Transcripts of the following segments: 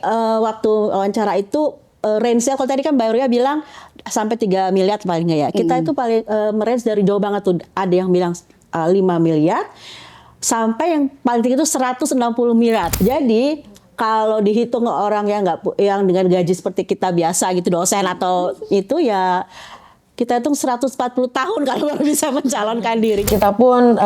Waktu wawancara itu range-nya kalau tadi kan Mbak Ria bilang sampai 3 miliar paling nggak ya. Kita itu paling range dari jauh banget tuh. Ada yang bilang 5 miliar sampai yang paling tinggi itu 160 miliar. Jadi kalau dihitung orang yang dengan gaji seperti kita biasa gitu, dosen atau itu ya kita hitung 140 tahun kalau baru bisa mencalonkan diri. Kita pun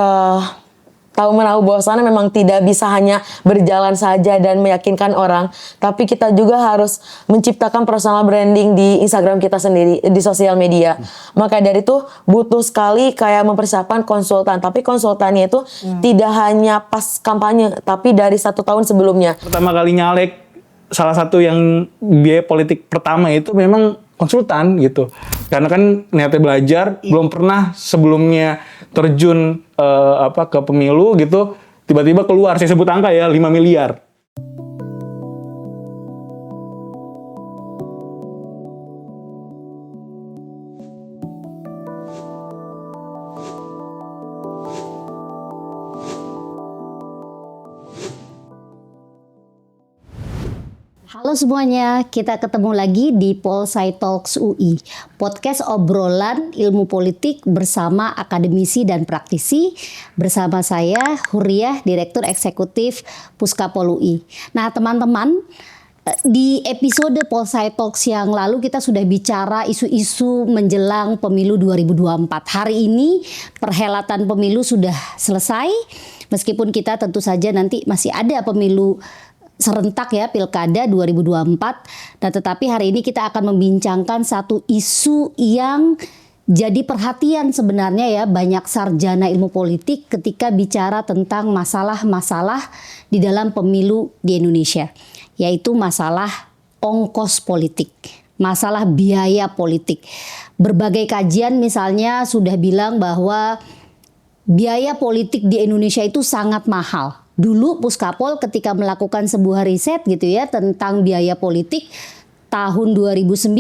tahu menahu bahwasannya memang tidak bisa hanya berjalan saja dan meyakinkan orang, tapi kita juga harus menciptakan personal branding di Instagram kita sendiri, di sosial media. Maka dari itu butuh sekali kayak mempersiapkan konsultan, tapi konsultannya itu tidak hanya pas kampanye, tapi dari 1 tahun sebelumnya. Pertama kali nyalek, salah satu yang biaya politik pertama itu memang konsultan gitu. Karena kan niatnya belajar, belum pernah sebelumnya terjun ke pemilu gitu, tiba-tiba keluar, saya sebut angka ya, 5 miliar. Halo semuanya, kita ketemu lagi di Polsci Talks UI, podcast obrolan ilmu politik bersama akademisi dan praktisi. Bersama saya Huriah, Direktur Eksekutif Puskapol UI. Nah teman-teman, di episode Polsci Talks yang lalu kita sudah bicara isu-isu menjelang pemilu 2024. Hari ini perhelatan pemilu sudah selesai, meskipun kita tentu saja nanti masih ada pemilu serentak ya, Pilkada 2024. Nah, tetapi hari ini kita akan membincangkan satu isu yang jadi perhatian sebenarnya ya banyak sarjana ilmu politik ketika bicara tentang masalah-masalah di dalam pemilu di Indonesia, yaitu masalah ongkos politik, masalah biaya politik. Berbagai kajian misalnya sudah bilang bahwa biaya politik di Indonesia itu sangat mahal. Dulu Puskapol ketika melakukan sebuah riset gitu ya tentang biaya politik tahun 2009,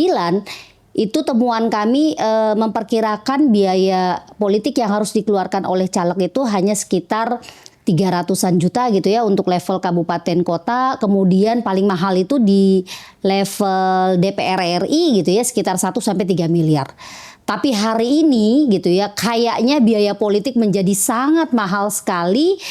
itu temuan kami memperkirakan biaya politik yang harus dikeluarkan oleh caleg itu hanya sekitar 300-an juta gitu ya untuk level kabupaten kota. Kemudian paling mahal itu di level DPR RI gitu ya, sekitar 1-3 miliar. Tapi hari ini gitu ya kayaknya biaya politik menjadi sangat mahal sekali,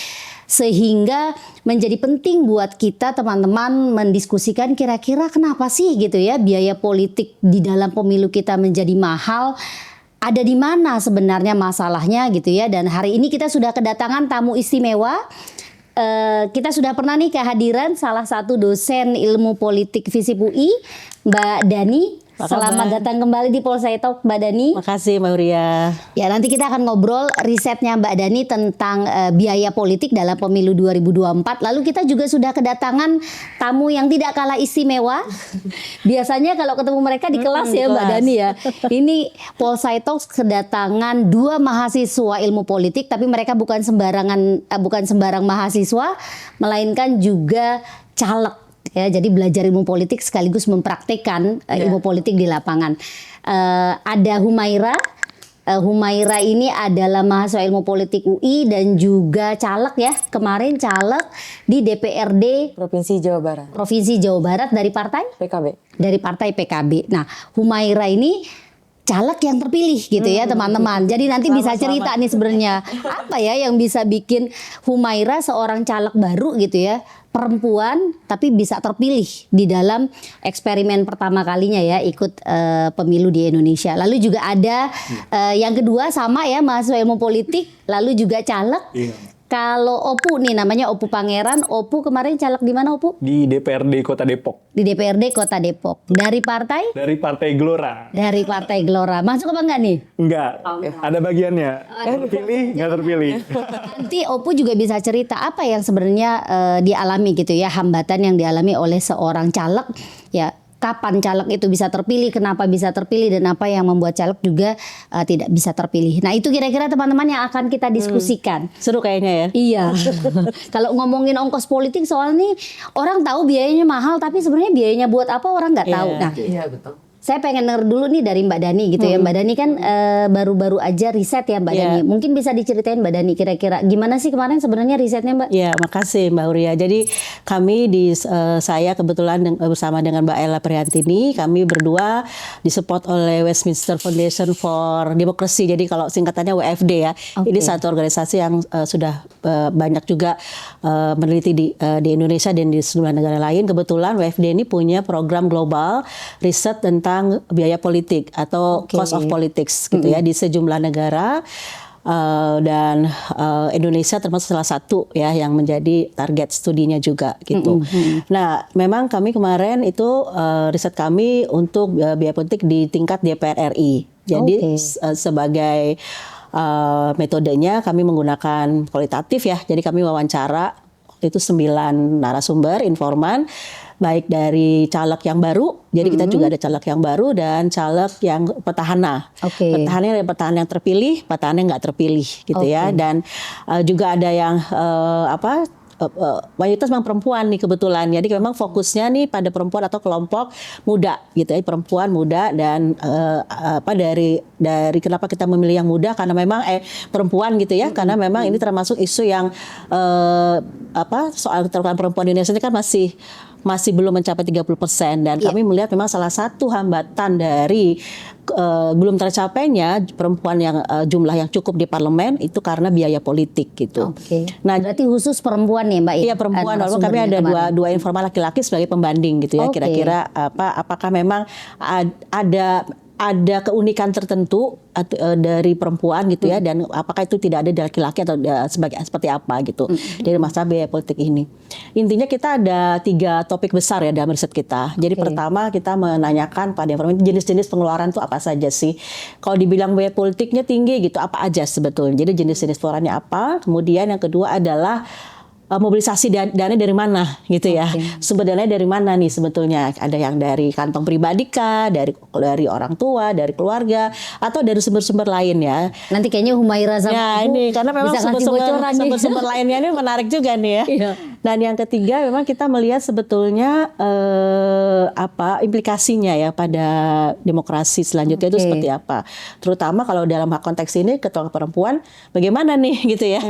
sehingga menjadi penting buat kita teman-teman mendiskusikan kira-kira kenapa sih gitu ya biaya politik di dalam pemilu kita menjadi mahal. Ada di mana sebenarnya masalahnya gitu ya. Dan hari ini kita sudah kedatangan tamu istimewa. Kita sudah pernah nih kehadiran salah satu dosen ilmu politik FISIP UI, Mbak Dani. Selamat datang kembali di Polsci Talk, Mbak Dani. Makasih Mbak Ria. Ya, nanti kita akan ngobrol risetnya Mbak Dani tentang biaya politik dalam pemilu 2024. Lalu kita juga sudah kedatangan tamu yang tidak kalah istimewa. Biasanya kalau ketemu mereka di kelas ya Mbak Dani ya. Ini Polsci Talks kedatangan 2 mahasiswa ilmu politik, tapi mereka bukan sembarang mahasiswa, melainkan juga caleg. Ya, jadi belajar ilmu politik sekaligus mempraktikkan ilmu politik di lapangan. Ada Humaira. Humaira ini adalah mahasiswa ilmu politik UI dan juga caleg ya. Kemarin caleg di DPRD Provinsi Jawa Barat. Provinsi Jawa Barat dari partai PKB. Dari partai PKB. Nah, Humaira ini caleg yang terpilih gitu ya teman-teman. Jadi nanti bisa cerita nih sebenarnya apa ya yang bisa bikin Humaira seorang caleg baru gitu ya, perempuan tapi bisa terpilih di dalam eksperimen pertama kalinya ya ikut pemilu di Indonesia. Lalu juga ada yang kedua sama ya mahasiswa ilmu politik, lalu juga caleg. Kalau Opu nih namanya Opu Pangeran. Opu kemarin caleg di mana Opu? Di DPRD Kota Depok. Di DPRD Kota Depok. Dari partai? Dari Partai Gelora. Dari Partai Gelora. Masuk apa enggak nih? Enggak, ada bagiannya. Terpilih, nggak terpilih. Nanti Opu juga bisa cerita apa yang sebenarnya dialami gitu ya, hambatan yang dialami oleh seorang caleg ya. Kapan caleg itu bisa terpilih, kenapa bisa terpilih, dan apa yang membuat caleg juga tidak bisa terpilih. Nah itu kira-kira teman-teman yang akan kita diskusikan. Seru kayaknya ya. Iya. Kalau ngomongin ongkos politik soalnya orang tahu biayanya mahal, tapi sebenarnya biayanya buat apa orang nggak tahu. Nah, Iya betul. Saya pengen denger dulu nih dari Mbak Dani gitu ya. Mbak Dani kan baru-baru aja riset ya Mbak Dani. Mungkin bisa diceritain Mbak Dani kira-kira gimana sih kemarin sebenarnya risetnya Mbak? Ya, makasih Mbak Uria. Jadi kami saya kebetulan bersama dengan Mbak Ella Priantini, kami berdua disupport oleh Westminster Foundation for Democracy. Jadi kalau singkatannya WFD ya. Ini satu organisasi yang sudah banyak juga meneliti di Indonesia dan di sejumlah negara lain. Kebetulan WFD ini punya program global riset tentang biaya politik atau cost of politics gitu ya di sejumlah negara. Dan Indonesia termasuk salah satu ya yang menjadi target studinya juga gitu. Nah, memang kami kemarin itu riset kami untuk biaya politik di tingkat DPR RI. Jadi sebagai metodenya kami menggunakan kualitatif ya. Jadi kami wawancara itu 9 narasumber informan, baik dari caleg yang baru, jadi kita juga ada caleg yang baru dan caleg yang petahana. Petahana ada petahana yang terpilih, petahana yang nggak terpilih gitu ya. Dan juga ada yang mayoritas memang perempuan nih kebetulan. Jadi memang fokusnya nih pada perempuan atau kelompok muda gitu ya, perempuan muda dan dari kenapa kita memilih yang muda karena memang perempuan gitu ya, karena memang ini termasuk isu yang soal keterwakilan perempuan di Indonesia ini kan masih belum mencapai 30% dan kami melihat memang salah satu hambatan dari belum tercapainya perempuan yang jumlah yang cukup di parlemen itu karena biaya politik gitu. Nah, berarti khusus perempuan nih Mbak? Iya perempuan, walaupun kami ada dua informal laki-laki sebagai pembanding gitu ya. Kira-kira apakah memang ada keunikan tertentu dari perempuan gitu ya, dan apakah itu tidak ada dari laki-laki atau seperti apa gitu dari masalah biaya politik ini. Intinya kita ada 3 topik besar ya dalam riset kita. Jadi pertama kita menanyakan pada informan jenis-jenis pengeluaran itu apa saja sih. Kalau dibilang biaya politiknya tinggi gitu, apa aja sebetulnya. Jadi jenis-jenis pengeluarannya apa. Kemudian yang kedua adalah mobilisasi dana dari mana gitu ya. Sumber dananya dari mana nih sebetulnya? Ada yang dari kantong pribadi kah, dari orang tua, dari keluarga, atau dari sumber-sumber lain ya. Nanti kayaknya Humaira sama ini karena memang sumber-sumber lainnya ini menarik juga nih ya. Dan yang ketiga memang kita melihat sebetulnya implikasinya ya pada demokrasi selanjutnya itu seperti apa. Terutama kalau dalam konteks ini ketua perempuan bagaimana nih gitu ya.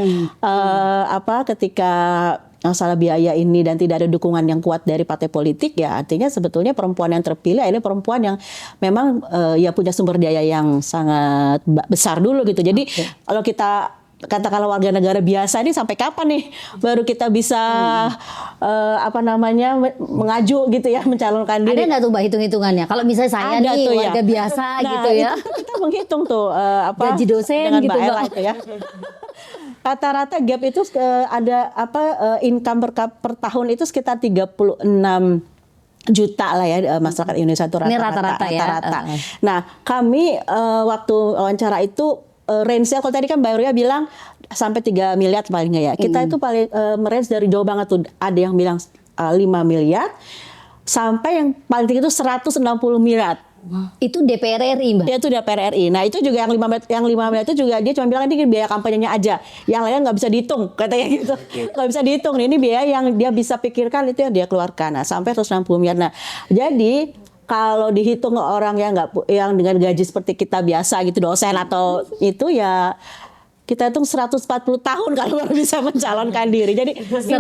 Ketika masalah biaya ini dan tidak ada dukungan yang kuat dari partai politik ya artinya sebetulnya perempuan yang terpilih ini perempuan yang memang ya punya sumber daya yang sangat besar dulu gitu. Jadi kalau kita katakanlah warga negara biasa ini sampai kapan nih baru kita bisa mengaju gitu ya mencalonkan diri. Ada nggak tuh Mbak hitung-hitungannya? Kalau misalnya saya ada nih tuh, warga biasa gitu ya. Itu kita menghitung tuh gaji dosen dengan gitu Mbak Ella itu ya. Rata-rata gap itu ada income per tahun itu sekitar 36 juta lah ya masyarakat Indonesia itu rata-rata. Nah kami waktu wawancara itu range-nya kalau tadi kan Mbak Uria bilang sampai 3 miliar paling nggak ya. Kita itu paling range dari jauh banget tuh. Ada yang bilang 5 miliar sampai yang paling tinggi itu 160 miliar. Itu DPR RI Mbak? Itu DPR RI. Nah itu juga yang 5 miliar itu juga dia cuma bilang ini biaya kampanyenya aja. Yang lainnya nggak bisa dihitung katanya gitu. Nggak bisa dihitung. Ini biaya yang dia bisa pikirkan itu yang dia keluarkan. Nah sampai 160 miliar. Nah jadi kalau dihitung orang yang dengan gaji seperti kita biasa gitu dosen atau itu ya kita hitung 140 tahun kalau baru bisa mencalonkan diri. Jadi 140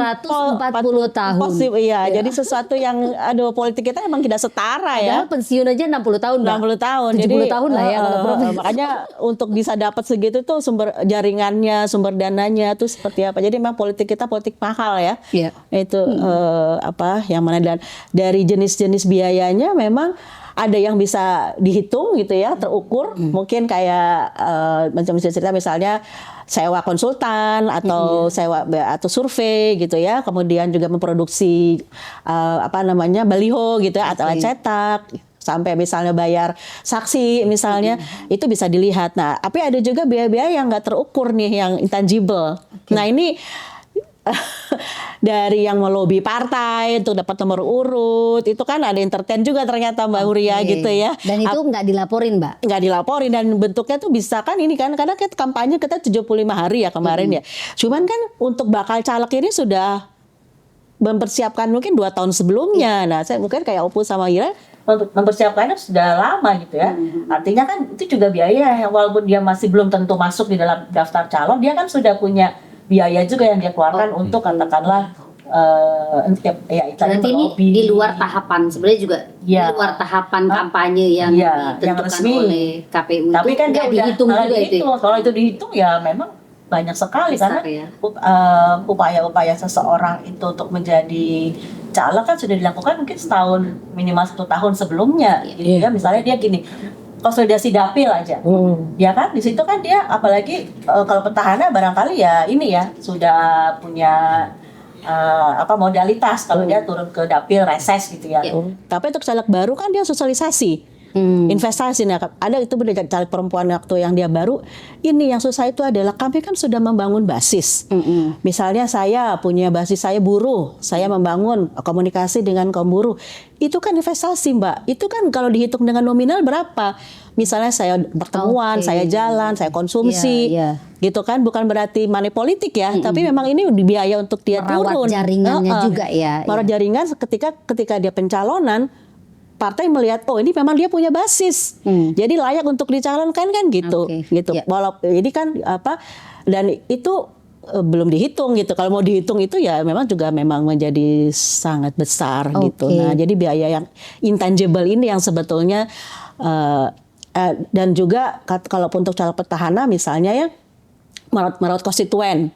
tahun. Iya, jadi sesuatu yang politik kita emang tidak setara ya. Padahal pensiun aja 60 tahun, Mbak. 60 tahun. 70 jadi, tahun lah ya kalau profesi. Makanya untuk bisa dapat segitu tuh sumber jaringannya, sumber dananya tuh seperti apa. Jadi memang politik kita politik mahal ya. Itu yang mana dan dari jenis-jenis biayanya memang ada yang bisa dihitung gitu ya, terukur. Mungkin kayak macam cerita misalnya sewa konsultan atau sewa atau survei gitu ya. Kemudian juga memproduksi baliho gitu ya atau cetak. Sampai misalnya bayar saksi misalnya itu bisa dilihat. Nah, tapi ada juga biaya-biaya yang nggak terukur nih, yang intangible. Nah ini dari yang melobi partai untuk dapat nomor urut itu kan ada entertain juga ternyata Mbak Uria gitu ya. Dan itu nggak dilaporin Mbak? Nggak dilaporin dan bentuknya tuh bisa kan ini kan karena kampanye kita 75 hari ya kemarin ya. Cuman kan untuk bakal caleg ini sudah mempersiapkan mungkin 2 tahun sebelumnya. Nah saya mungkin kayak Opus sama Ira mempersiapkannya sudah lama gitu ya. Artinya kan itu juga biaya, walaupun dia masih belum tentu masuk di dalam daftar calon, dia kan sudah punya biaya juga yang dia keluarkan untuk katakanlah Berarti ini lobby. di luar tahapan, sebenarnya juga di luar tahapan kampanye yang ditentukan resmi oleh KPU. Tapi itu kan nggak dia dihitung udah juga itu. Kalau itu dihitung ya memang banyak sekali Besar, karena ya. upaya-upaya seseorang itu untuk menjadi caleg kan sudah dilakukan mungkin setahun, minimal 1 tahun sebelumnya. Gitu ya, misalnya dia gini, konsolidasi dapil aja, ya kan di situ kan dia apalagi kalau petahana barangkali ya ini ya sudah punya modalitas kalau dia turun ke dapil reses gitu ya. Tapi untuk caleg baru kan dia sosialisasi. Investasi, nah ada itu benar caleg perempuan waktu yang dia baru ini yang susah itu adalah kami kan sudah membangun basis. Misalnya saya punya basis saya buruh, saya membangun komunikasi dengan kaum buruh, itu kan investasi Mbak, itu kan kalau dihitung dengan nominal berapa, misalnya saya pertemuan, saya jalan, saya konsumsi, gitu kan, bukan berarti money politik ya, tapi memang ini biaya untuk dia merawat turun, jaringannya juga ya. merawat jaringan ketika dia pencalonan. Partai melihat ini memang dia punya basis, jadi layak untuk dicalonkan kan gitu, gitu. Walaupun ini kan dan itu belum dihitung gitu. Kalau mau dihitung itu ya memang juga memang menjadi sangat besar gitu. Nah jadi biaya yang intangible ini yang sebetulnya dan juga kalau untuk caleg petahana misalnya ya merawat konstituen.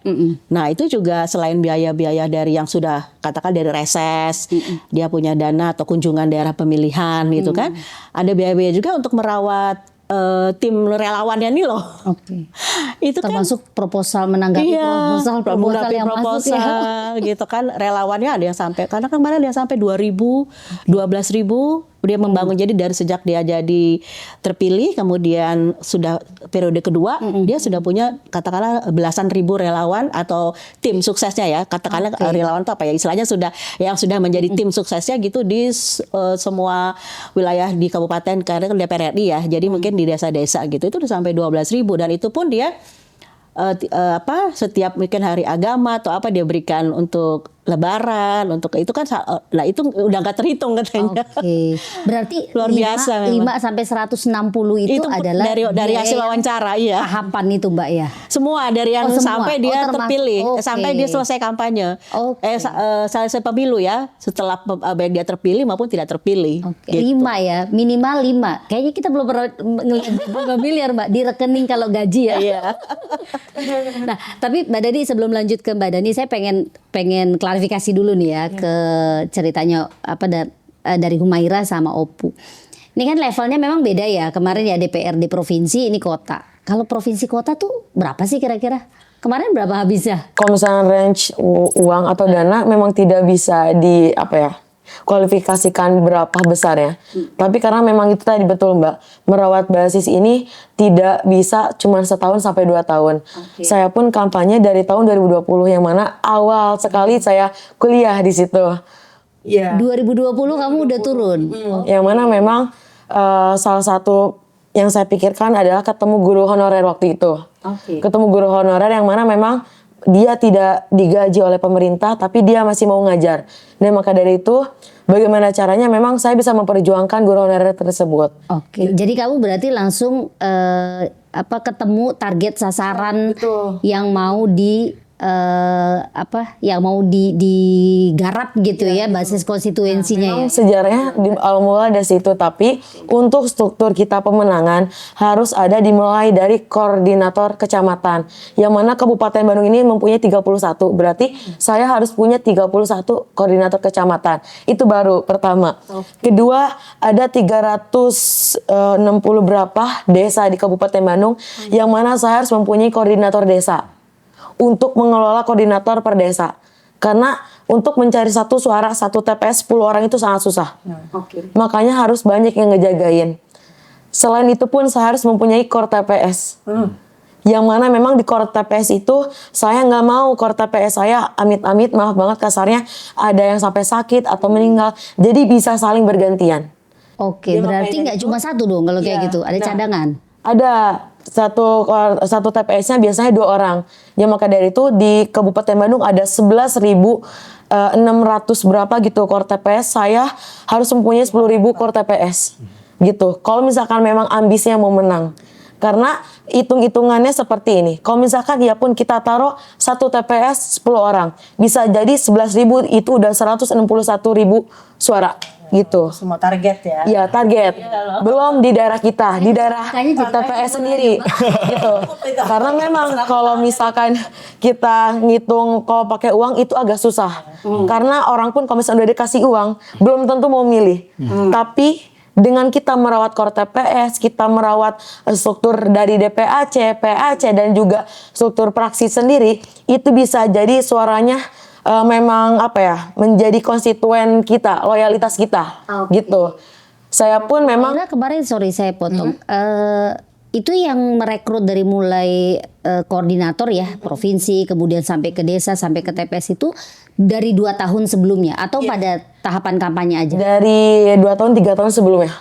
Nah itu juga selain biaya-biaya dari yang sudah katakan dari reses, dia punya dana atau kunjungan daerah pemilihan gitu kan, ada biaya-biaya juga untuk merawat tim relawannya nih loh. Itu termasuk kan, proposal menanggapi proposal yang masuk ya. Gitu kan, relawannya ada yang sampai karena kemarin ada yang sampai 2.000, 12.000 dia membangun. Jadi dari sejak dia jadi terpilih kemudian sudah periode kedua dia sudah punya katakanlah belasan ribu relawan atau tim suksesnya ya, katakanlah relawan itu apa ya istilahnya, yang sudah menjadi tim suksesnya gitu di semua wilayah di kabupaten karena DPR RI ya, jadi mungkin di desa-desa gitu itu udah sampai 12.000 dan itu pun dia setiap mungkin hari agama atau apa dia berikan untuk lebaran, untuk itu kan, nah itu udah nggak terhitung katanya. Berarti luar biasa 5 sampai 150 itu adalah dari hasil wawancara ya. Tahapan itu Mbak ya. Semua dari yang sampai dia terpilih, sampai dia selesai kampanye. Selesai pemilu ya, setelah baik dia terpilih maupun tidak terpilih. Gitu. 5 ya, minimal 5. Kayaknya kita belum pernah ngelihat miliar Mbak di rekening kalau gaji ya. Nah, tapi Mbak Dani sebelum lanjut ke Mbak Dani, saya pengen klarifikasi dulu nih ya ke ceritanya dari Humaira sama Opu. Ini kan levelnya memang beda ya. Kemarin ya DPRD provinsi, ini kota. Kalau provinsi kota tuh berapa sih kira-kira? Kemarin berapa habisnya? Kalau misalnya range uang atau dana memang tidak bisa kualifikasikan berapa besar ya. Tapi karena memang itu tadi betul Mbak, merawat basis ini tidak bisa cuma setahun sampai 2 tahun. Saya pun kampanye dari tahun 2020 yang mana awal sekali saya kuliah di situ. 2020 kamu udah turun. Yang mana memang salah satu yang saya pikirkan adalah ketemu guru honorer waktu itu. Ketemu guru honorer yang mana memang dia tidak digaji oleh pemerintah, tapi dia masih mau ngajar. Dan maka dari itu, bagaimana caranya memang saya bisa memperjuangkan guru honorer tersebut. Jadi kamu berarti langsung ketemu target sasaran yang mau yang mau digarap gitu ya, basis konstituensinya ya. Sejarahnya di awal mula dari situ, tapi untuk struktur kita pemenangan harus ada dimulai dari koordinator kecamatan, yang mana Kabupaten Bandung ini mempunyai 31, berarti saya harus punya 31 koordinator kecamatan. Itu baru pertama. Kedua, ada 360 berapa desa di Kabupaten Bandung, yang mana saya harus mempunyai koordinator desa untuk mengelola koordinator per desa. Karena untuk mencari satu suara, satu TPS 10 orang itu sangat susah. Makanya harus banyak yang ngejagain. Selain itu pun saya harus mempunyai core TPS. Yang mana memang di core TPS itu saya nggak mau core TPS saya amit-amit, maaf banget kasarnya, ada yang sampai sakit atau meninggal. Jadi bisa saling bergantian. Berarti nggak cuma satu dong kalau kayak gitu, ada cadangan? Ada. satu TPS-nya biasanya 2 orang. Ya maka dari itu di Kabupaten Bandung ada 11.600 berapa gitu core TPS. Saya harus mempunyai 10.000 core TPS gitu. Kalau misalkan memang ambisinya mau menang. Karena hitung-hitungannya seperti ini. Kalau misalkan ya pun kita taruh satu TPS 10 orang, bisa jadi 11.000 itu udah 161.000 suara gitu. Semua target ya. Iya, target. Belum di daerah kita, di daerah TPS sendiri gitu. Karena memang kalau misalkan kita ngitung kalau pakai uang itu agak susah. Karena orang pun kalau misalnya udah dikasih uang, belum tentu mau milih. Tapi dengan kita merawat core TPS, kita merawat struktur dari DPAC, PAC, dan juga struktur praksi sendiri, itu bisa jadi suaranya memang menjadi konstituen kita, loyalitas kita, gitu. Saya pun memang kemarin sorry saya potong. Itu yang merekrut dari mulai koordinator ya provinsi, kemudian sampai ke desa, sampai ke TPS itu dari 2 tahun sebelumnya atau pada tahapan kampanye aja? dari 2 tahun 3 tahun sebelumnya.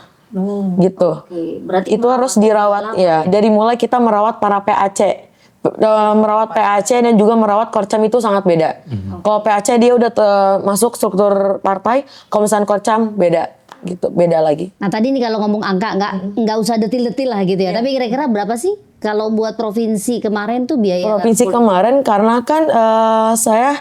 Gitu. Berarti Itu harus dirawat ya. Dari mulai kita merawat para PAC. Merawat PAC dan juga merawat Korcam itu sangat beda. Kalau PAC dia udah masuk struktur partai, kalau misalnya Korcam beda gitu, beda lagi. Nah tadi nih kalau ngomong angka nggak usah detil-detil lah gitu ya. Tapi kira-kira berapa sih kalau buat provinsi kemarin tuh biaya? Provinsi kemarin karena kan saya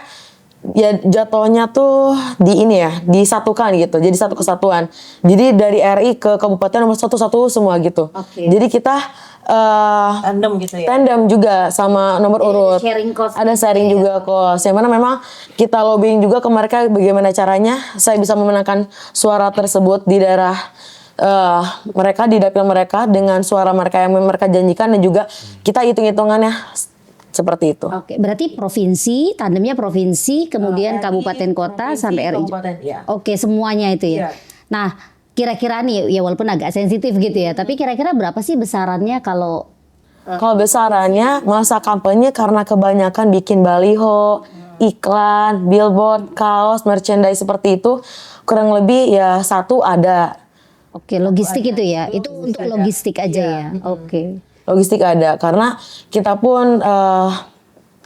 ya jatuhnya tuh di ini ya, disatukan gitu. Jadi satu kesatuan. Jadi dari RI ke kabupaten nomor satu semua gitu. Jadi kita Tandem gitu ya. tandem juga sama nomor urut. sharing cost. Ada sharing juga cost. Yang mana memang kita lobbying juga ke mereka bagaimana caranya saya bisa memenangkan suara tersebut di daerah mereka, di dapil mereka dengan suara mereka yang mereka janjikan, dan juga kita hitung-hitungannya seperti itu. Oke, berarti provinsi, tandemnya provinsi, kemudian kabupaten kota sampai RI. Oke, semuanya itu ya. Nah, kira-kira nih ya walaupun agak sensitif gitu ya, tapi kira-kira berapa sih besarannya kalau Kalau besarannya masa kampanye karena kebanyakan bikin baliho, iklan, billboard, kaos, merchandise seperti itu, kurang lebih ya 1 ada. Oke, logistik itu ya. Itu untuk logistik aja ya. Oke. Logistik ada karena kita pun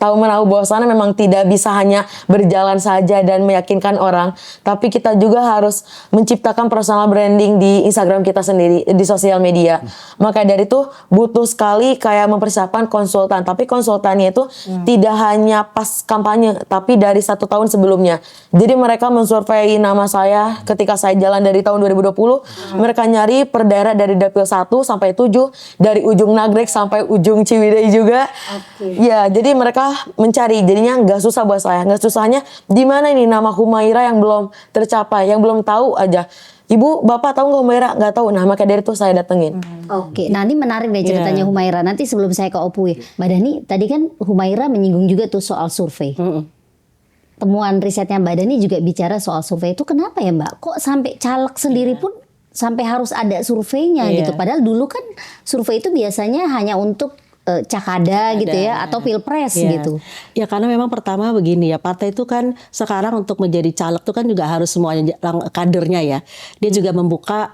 tahu menahu bahwasannya memang tidak bisa hanya berjalan saja dan meyakinkan orang, tapi kita juga harus menciptakan personal branding di Instagram kita sendiri, di sosial media. Maka dari itu butuh sekali kayak mempersiapkan konsultan, tapi konsultannya itu tidak hanya pas kampanye, tapi dari 1 tahun sebelumnya. Jadi mereka mensurvei nama saya ketika saya jalan dari tahun 2020, mereka nyari per daerah dari dapil 1 sampai 7, dari ujung Nagrek sampai ujung Ciwidey juga. Ya, jadi mereka mencari, jadinya nggak susah buat saya. Nggak susahnya di mana ini nama Humaira yang belum tercapai, yang belum tahu aja. Ibu, bapak tahu nggak Humaira? Nggak tahu. Nah, maka dari itu saya datengin. Oke, nah ini menarik deh ceritanya Humaira. Nanti sebelum saya ke Opui, Mbak Dani, tadi kan Humaira menyinggung juga tuh soal survei. Temuan risetnya Mbak Dani juga bicara soal survei itu. Kenapa ya Mbak? Kok sampai caleg sendiri pun sampai harus ada surveinya gitu? Padahal dulu kan survei itu biasanya hanya untuk cakada gitu ya, atau pilpres gitu. Ya karena memang pertama begini ya, partai itu kan sekarang untuk menjadi caleg itu kan juga harus semuanya kadernya ya. Dia juga membuka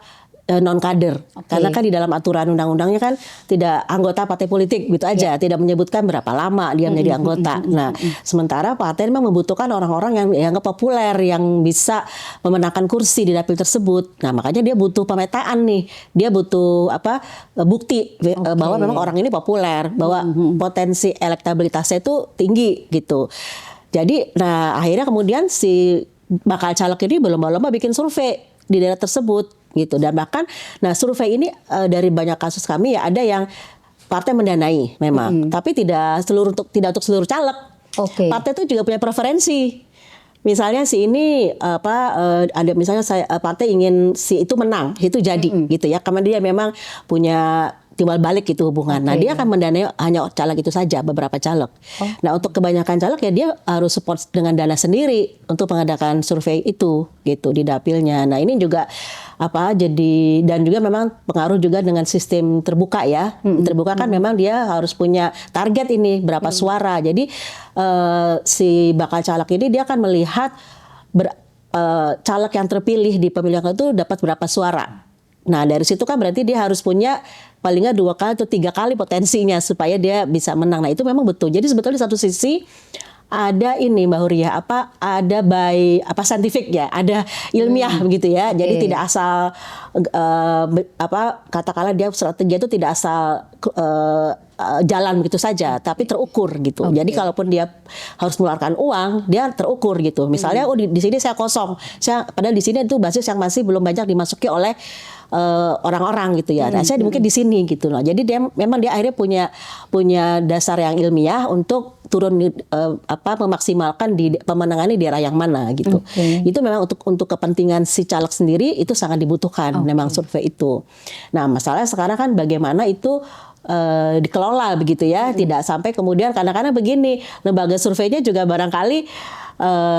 non kader, karena kan di dalam aturan undang-undangnya kan tidak anggota partai politik gitu aja, tidak menyebutkan berapa lama dia menjadi anggota. Nah, sementara partai memang membutuhkan orang-orang yang dianggap populer, yang bisa memenangkan kursi di dapil tersebut. Nah, makanya dia butuh pemetaan nih, dia butuh bukti bahwa memang orang ini populer, bahwa potensi elektabilitasnya itu tinggi gitu. Jadi, nah akhirnya kemudian si bakal caleg ini berlomba-lomba bikin survei di daerah tersebut gitu. Dan bahkan nah survei ini dari banyak kasus kami ya ada yang partai mendanai memang, tapi tidak untuk seluruh caleg. Partai itu juga punya preferensi. Misalnya si ini ada misalnya partai ingin si itu menang, itu jadi gitu ya. Karena dia memang punya timbal balik gitu hubungan. Nah, dia akan mendanai hanya caleg itu saja, beberapa caleg. Nah, untuk kebanyakan caleg ya dia harus support dengan dana sendiri untuk mengadakan survei itu gitu di dapilnya. Nah, ini juga jadi dan juga memang pengaruh juga dengan sistem terbuka ya. Terbuka kan memang dia harus punya target ini berapa suara. Jadi si bakal caleg ini dia akan melihat caleg yang terpilih di pemilihan itu dapat berapa suara. Nah dari situ kan berarti dia harus punya paling nggak 2 kali atau 3 kali potensinya supaya dia bisa menang. Nah itu memang betul. Jadi sebetulnya di satu sisi ada ini Mbak Huria ada scientific ya, ada ilmiah begitu ya. Jadi tidak asal katakanlah dia strategi itu tidak asal jalan begitu saja, tapi terukur gitu. Jadi kalaupun dia harus mengeluarkan uang, dia terukur gitu. Misalnya di sini saya kosong, padahal di sini itu basis yang masih belum banyak dimasuki oleh orang-orang gitu ya. Nah, saya mungkin di sini gitu loh. Jadi dia akhirnya punya dasar yang ilmiah untuk turun memaksimalkan di pemenangan di daerah yang mana gitu. Itu memang untuk kepentingan si caleg sendiri itu sangat dibutuhkan memang survei itu. Nah, masalahnya sekarang kan bagaimana itu dikelola begitu ya, tidak sampai kemudian kadang-kadang begini, lembaga surveinya juga barangkali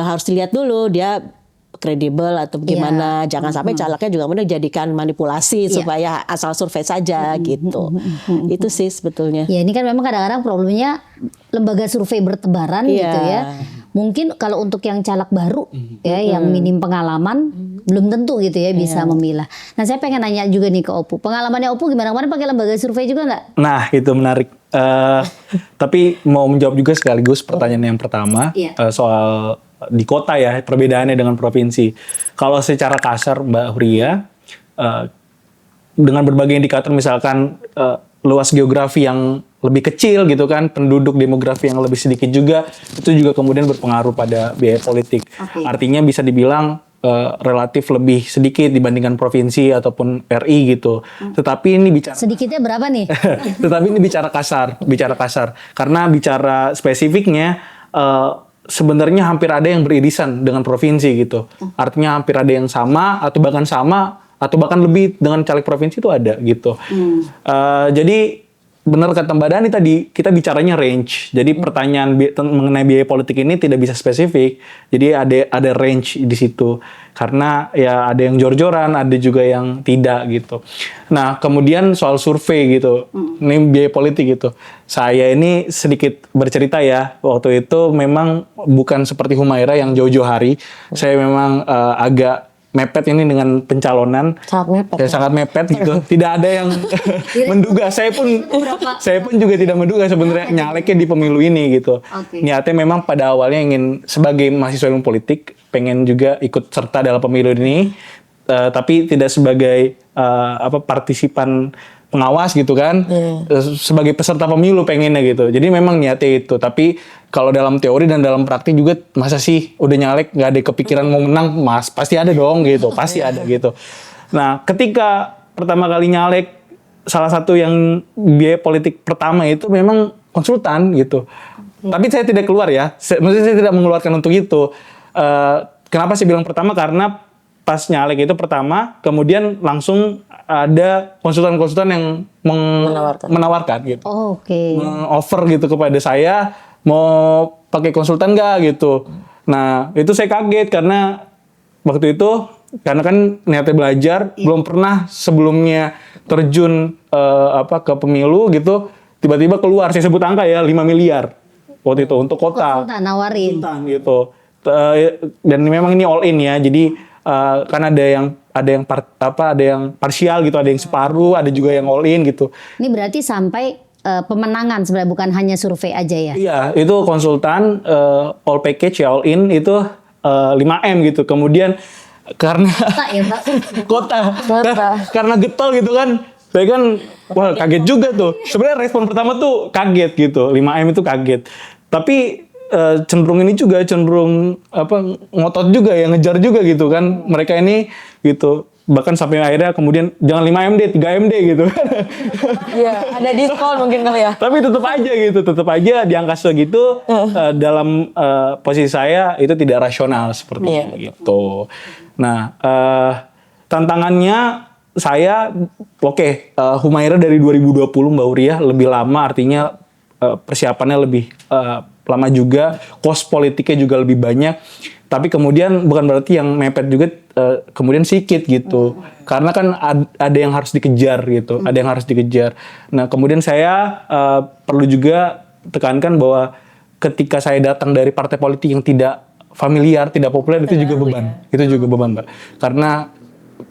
harus dilihat dulu dia kredibel atau gimana, jangan sampai calegnya juga kemudian jadikan manipulasi supaya asal survei saja gitu. Itu sih sebetulnya. Ya ini kan memang kadang-kadang problemnya lembaga survei bertebaran gitu ya. Mungkin kalau untuk yang caleg baru ya, yang minim pengalaman belum tentu gitu ya bisa memilah. Nah saya pengen nanya juga nih ke Opu, pengalamannya Opu gimana, kemarin pakai lembaga survei juga nggak? Nah itu menarik. Tapi mau menjawab juga sekaligus pertanyaan yang pertama soal di kota ya, perbedaannya dengan provinsi. Kalau secara kasar Mbak Huria, dengan berbagai indikator misalkan luas geografi yang lebih kecil gitu kan, penduduk demografi yang lebih sedikit juga, itu juga kemudian berpengaruh pada biaya politik. Artinya bisa dibilang relatif lebih sedikit dibandingkan provinsi ataupun RI gitu. Tetapi ini bicara sedikitnya berapa nih? Tetapi ini bicara kasar. Karena bicara spesifiknya sebenarnya hampir ada yang beririsan dengan provinsi gitu. Artinya hampir ada yang sama atau bahkan lebih dengan caleg provinsi itu ada gitu. Jadi benar kata Mbak Dani tadi, kita bicaranya range. Jadi pertanyaan mengenai biaya politik ini tidak bisa spesifik. Jadi ada range di situ. Karena ya ada yang jor-joran, ada juga yang tidak gitu. Nah, kemudian soal survei gitu. Ini biaya politik gitu. Saya ini sedikit bercerita ya. Waktu itu memang bukan seperti Humaira yang jauh-jauh hari. Saya memang agak mepet ini dengan pencalonan. Sangat mepet gitu. Tidak ada yang menduga. Saya pun juga tidak menduga sebenarnya nyaleknya di pemilu ini gitu. Niatnya memang pada awalnya ingin sebagai mahasiswa ilmu politik pengen juga ikut serta dalam pemilu ini, tapi tidak sebagai partisipan pengawas gitu kan, sebagai peserta pemilu pengennya gitu. Jadi memang niatnya itu, tapi kalau dalam teori dan dalam praktik juga masa sih udah nyalek nggak ada kepikiran mau menang, mas pasti ada dong gitu, pasti ada gitu. Nah ketika pertama kali nyalek, salah satu yang biaya politik pertama itu memang konsultan gitu. Tapi saya tidak keluar ya, maksudnya saya tidak mengeluarkan untuk itu. Kenapa saya bilang pertama? Karena pas nyalek itu pertama, kemudian langsung ada konsultan-konsultan yang menawarkan gitu. Offer gitu kepada saya, mau pakai konsultan nggak gitu. Nah itu saya kaget karena waktu itu, karena kan niatnya belajar, belum pernah sebelumnya terjun ke pemilu gitu, tiba-tiba keluar, saya sebut angka ya, 5 miliar waktu itu untuk kota. Konsultan nawarin. Konsultan gitu. Dan memang ini all in ya, jadi kan ada yang parsial gitu, ada yang separuh, ada juga yang all in gitu. Ini berarti sampai pemenangan sebenarnya, bukan hanya survei aja ya? Iya, itu konsultan all package ya, all in itu 5M gitu. Kemudian karena kota. Karena getol gitu kan, saya kan wah kaget juga tuh. Sebenarnya respon pertama tuh kaget gitu, 5M itu kaget. Tapi cenderung ngotot juga ya, ngejar juga gitu kan mereka ini gitu. Bahkan sampai akhirnya kemudian jangan 5M deh, 3M deh gitu. Iya, ada diskon mungkin kali ya. Tapi tetap aja di angka segitu dalam posisi saya itu tidak rasional seperti itu. Nah, tantangannya saya Humaira dari 2020 Mbak Huria lebih lama, artinya persiapannya lebih lama juga, cost politiknya juga lebih banyak. Tapi kemudian bukan berarti yang mepet juga kemudian sedikit gitu. Karena kan ada yang harus dikejar gitu, Nah, kemudian saya perlu juga tekankan bahwa ketika saya datang dari partai politik yang tidak familiar, tidak populer, itu juga beban. Itu juga beban, Mbak. Karena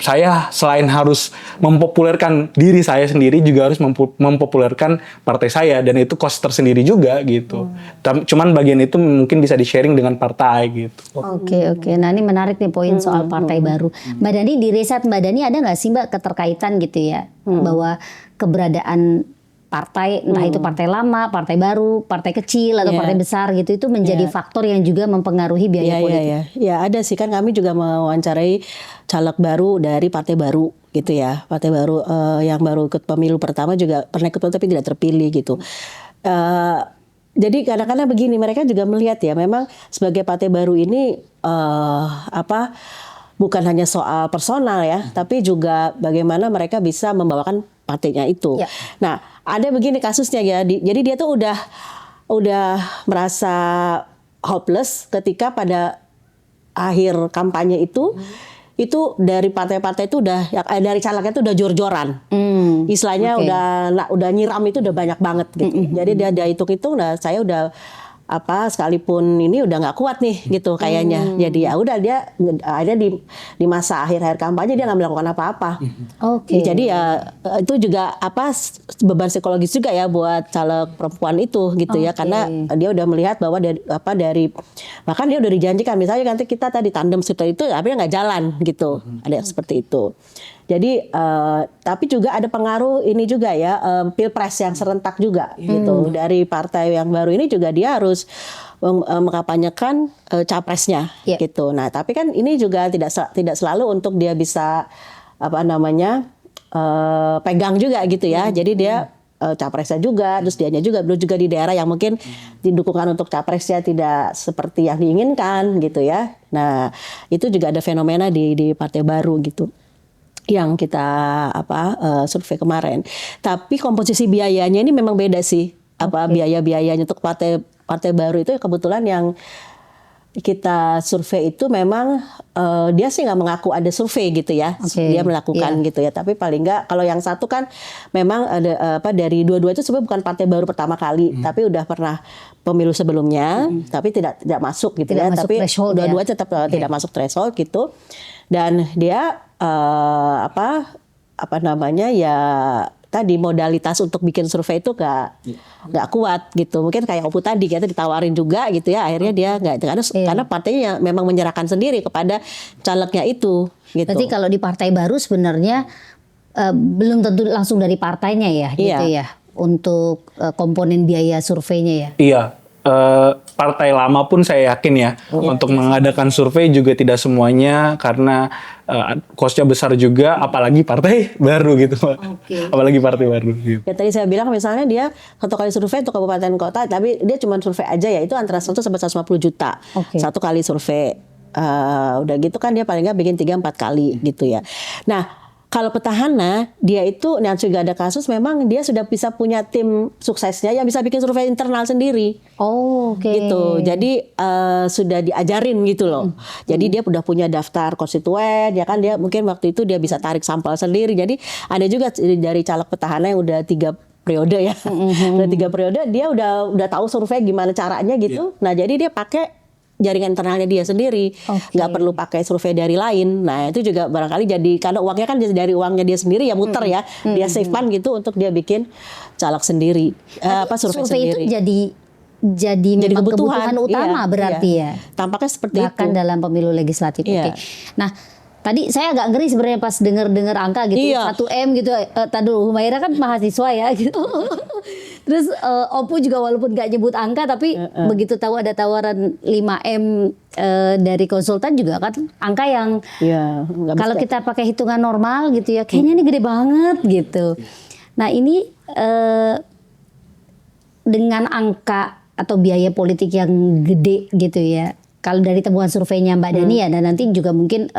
saya selain harus mempopulerkan diri saya sendiri juga harus mempopulerkan partai saya, dan itu cost tersendiri juga gitu. Cuman bagian itu mungkin bisa di-sharing dengan partai gitu. Oke. Nah ini menarik nih poin soal partai baru. Mbak Dani, di riset Mbak Dani ada nggak sih Mbak keterkaitan gitu ya bahwa keberadaan partai, entah itu partai lama, partai baru, partai kecil atau partai besar gitu, itu menjadi faktor yang juga mempengaruhi biaya politik. Ya ada sih, kan kami juga mewawancarai caleg baru dari partai baru gitu ya, partai baru yang baru ikut pemilu pertama juga pernah ikut tapi tidak terpilih gitu. Jadi kadang-kadang begini, mereka juga melihat ya, memang sebagai partai baru ini bukan hanya soal personal ya, tapi juga bagaimana mereka bisa membawakan partainya itu. Ya. Nah, ada begini kasusnya ya. Jadi dia tuh udah merasa hopeless ketika pada akhir kampanye itu dari partai-partai itu dari calegnya itu udah jor-joran. Istilahnya udah nyiram itu udah banyak banget gitu. Jadi dia hitung-hitung, nah saya udah sekalipun ini udah nggak kuat nih gitu kayaknya. Jadi ya udah, dia ada di masa akhir kampanye dia nggak melakukan apa-apa. Jadi ya itu juga beban psikologis juga ya buat caleg perempuan itu gitu ya, karena dia udah melihat bahwa bahkan dia udah dijanjikan misalnya nanti kita tadi tandem seperti itu, tapi nggak jalan gitu. Ada seperti itu. Jadi tapi juga ada pengaruh ini juga ya, pilpres yang serentak juga gitu. Dari partai yang baru ini juga dia harus mengkampanyekan capresnya gitu. Nah, tapi kan ini juga tidak selalu untuk dia bisa pegang juga gitu ya. Jadi dia capresnya juga, terus dianya juga belum juga di daerah yang mungkin didukungan untuk capresnya tidak seperti yang diinginkan gitu ya. Nah, itu juga ada fenomena di partai baru gitu yang kita survei kemarin. Tapi komposisi biayanya ini memang beda sih. Biaya-biayanya untuk partai baru itu kebetulan yang kita survei itu memang dia sih nggak mengaku ada survei gitu ya. Dia melakukan gitu ya. Tapi paling nggak kalau yang satu kan memang ada dari dua-dua itu sebenarnya bukan partai baru pertama kali, tapi udah pernah pemilu sebelumnya, tapi tidak masuk gitu tidak ya. Masuk tapi dua-dua tetap tidak masuk threshold gitu. Dan dia tadi modalitas untuk bikin survei itu nggak kuat gitu. Mungkin kayak Opu tadi kita ditawarin juga gitu ya, akhirnya dia nggak, karena partainya memang menyerahkan sendiri kepada calegnya itu gitu. Berarti kalau di partai baru sebenarnya belum tentu langsung dari partainya ya gitu ya untuk komponen biaya surveinya ya. Iya. Partai lama pun saya yakin ya untuk mengadakan survei juga tidak semuanya, karena cost-nya besar juga, apalagi partai baru gitu. Apalagi partai baru gitu. Ya tadi saya bilang misalnya dia satu kali survei untuk kabupaten kota, tapi dia cuma survei aja ya, itu antara 100 sampai 150 juta satu kali survei. Udah gitu kan dia paling nggak bikin 3-4 kali gitu ya. Nah, kalau petahana dia itu juga ada kasus memang dia sudah bisa punya tim suksesnya yang bisa bikin survei internal sendiri. Gitu. Jadi sudah diajarin gitu loh. Jadi dia udah punya daftar konstituen ya kan, dia mungkin waktu itu dia bisa tarik sampel sendiri. Jadi ada juga dari caleg petahana yang udah 3 periode ya. Udah 3 periode dia udah tahu survei gimana caranya gitu. Nah, jadi dia pakai jaringan internalnya dia sendiri, nggak perlu pakai survei dari lain. Nah, itu juga barangkali jadi, karena uangnya kan dari uangnya dia sendiri ya, muter ya, dia save fund gitu untuk dia bikin caleg sendiri, survei sendiri. Itu jadi memang kebutuhan utama berarti ya. Tampaknya seperti bahkan itu. dalam pemilu legislatif. Nah, tadi saya agak ngeri sebenarnya pas dengar angka gitu, 1M gitu. Tadi Humaira kan mahasiswa ya gitu. Terus Opu juga walaupun gak nyebut angka, tapi begitu tahu ada tawaran 5M dari konsultan juga kan angka yang kalau kita pakai hitungan normal gitu ya, kayaknya ini gede banget gitu. Nah, ini dengan angka atau biaya politik yang gede gitu ya. Kalau dari temuan surveinya Mbak Dani ya, dan nanti juga mungkin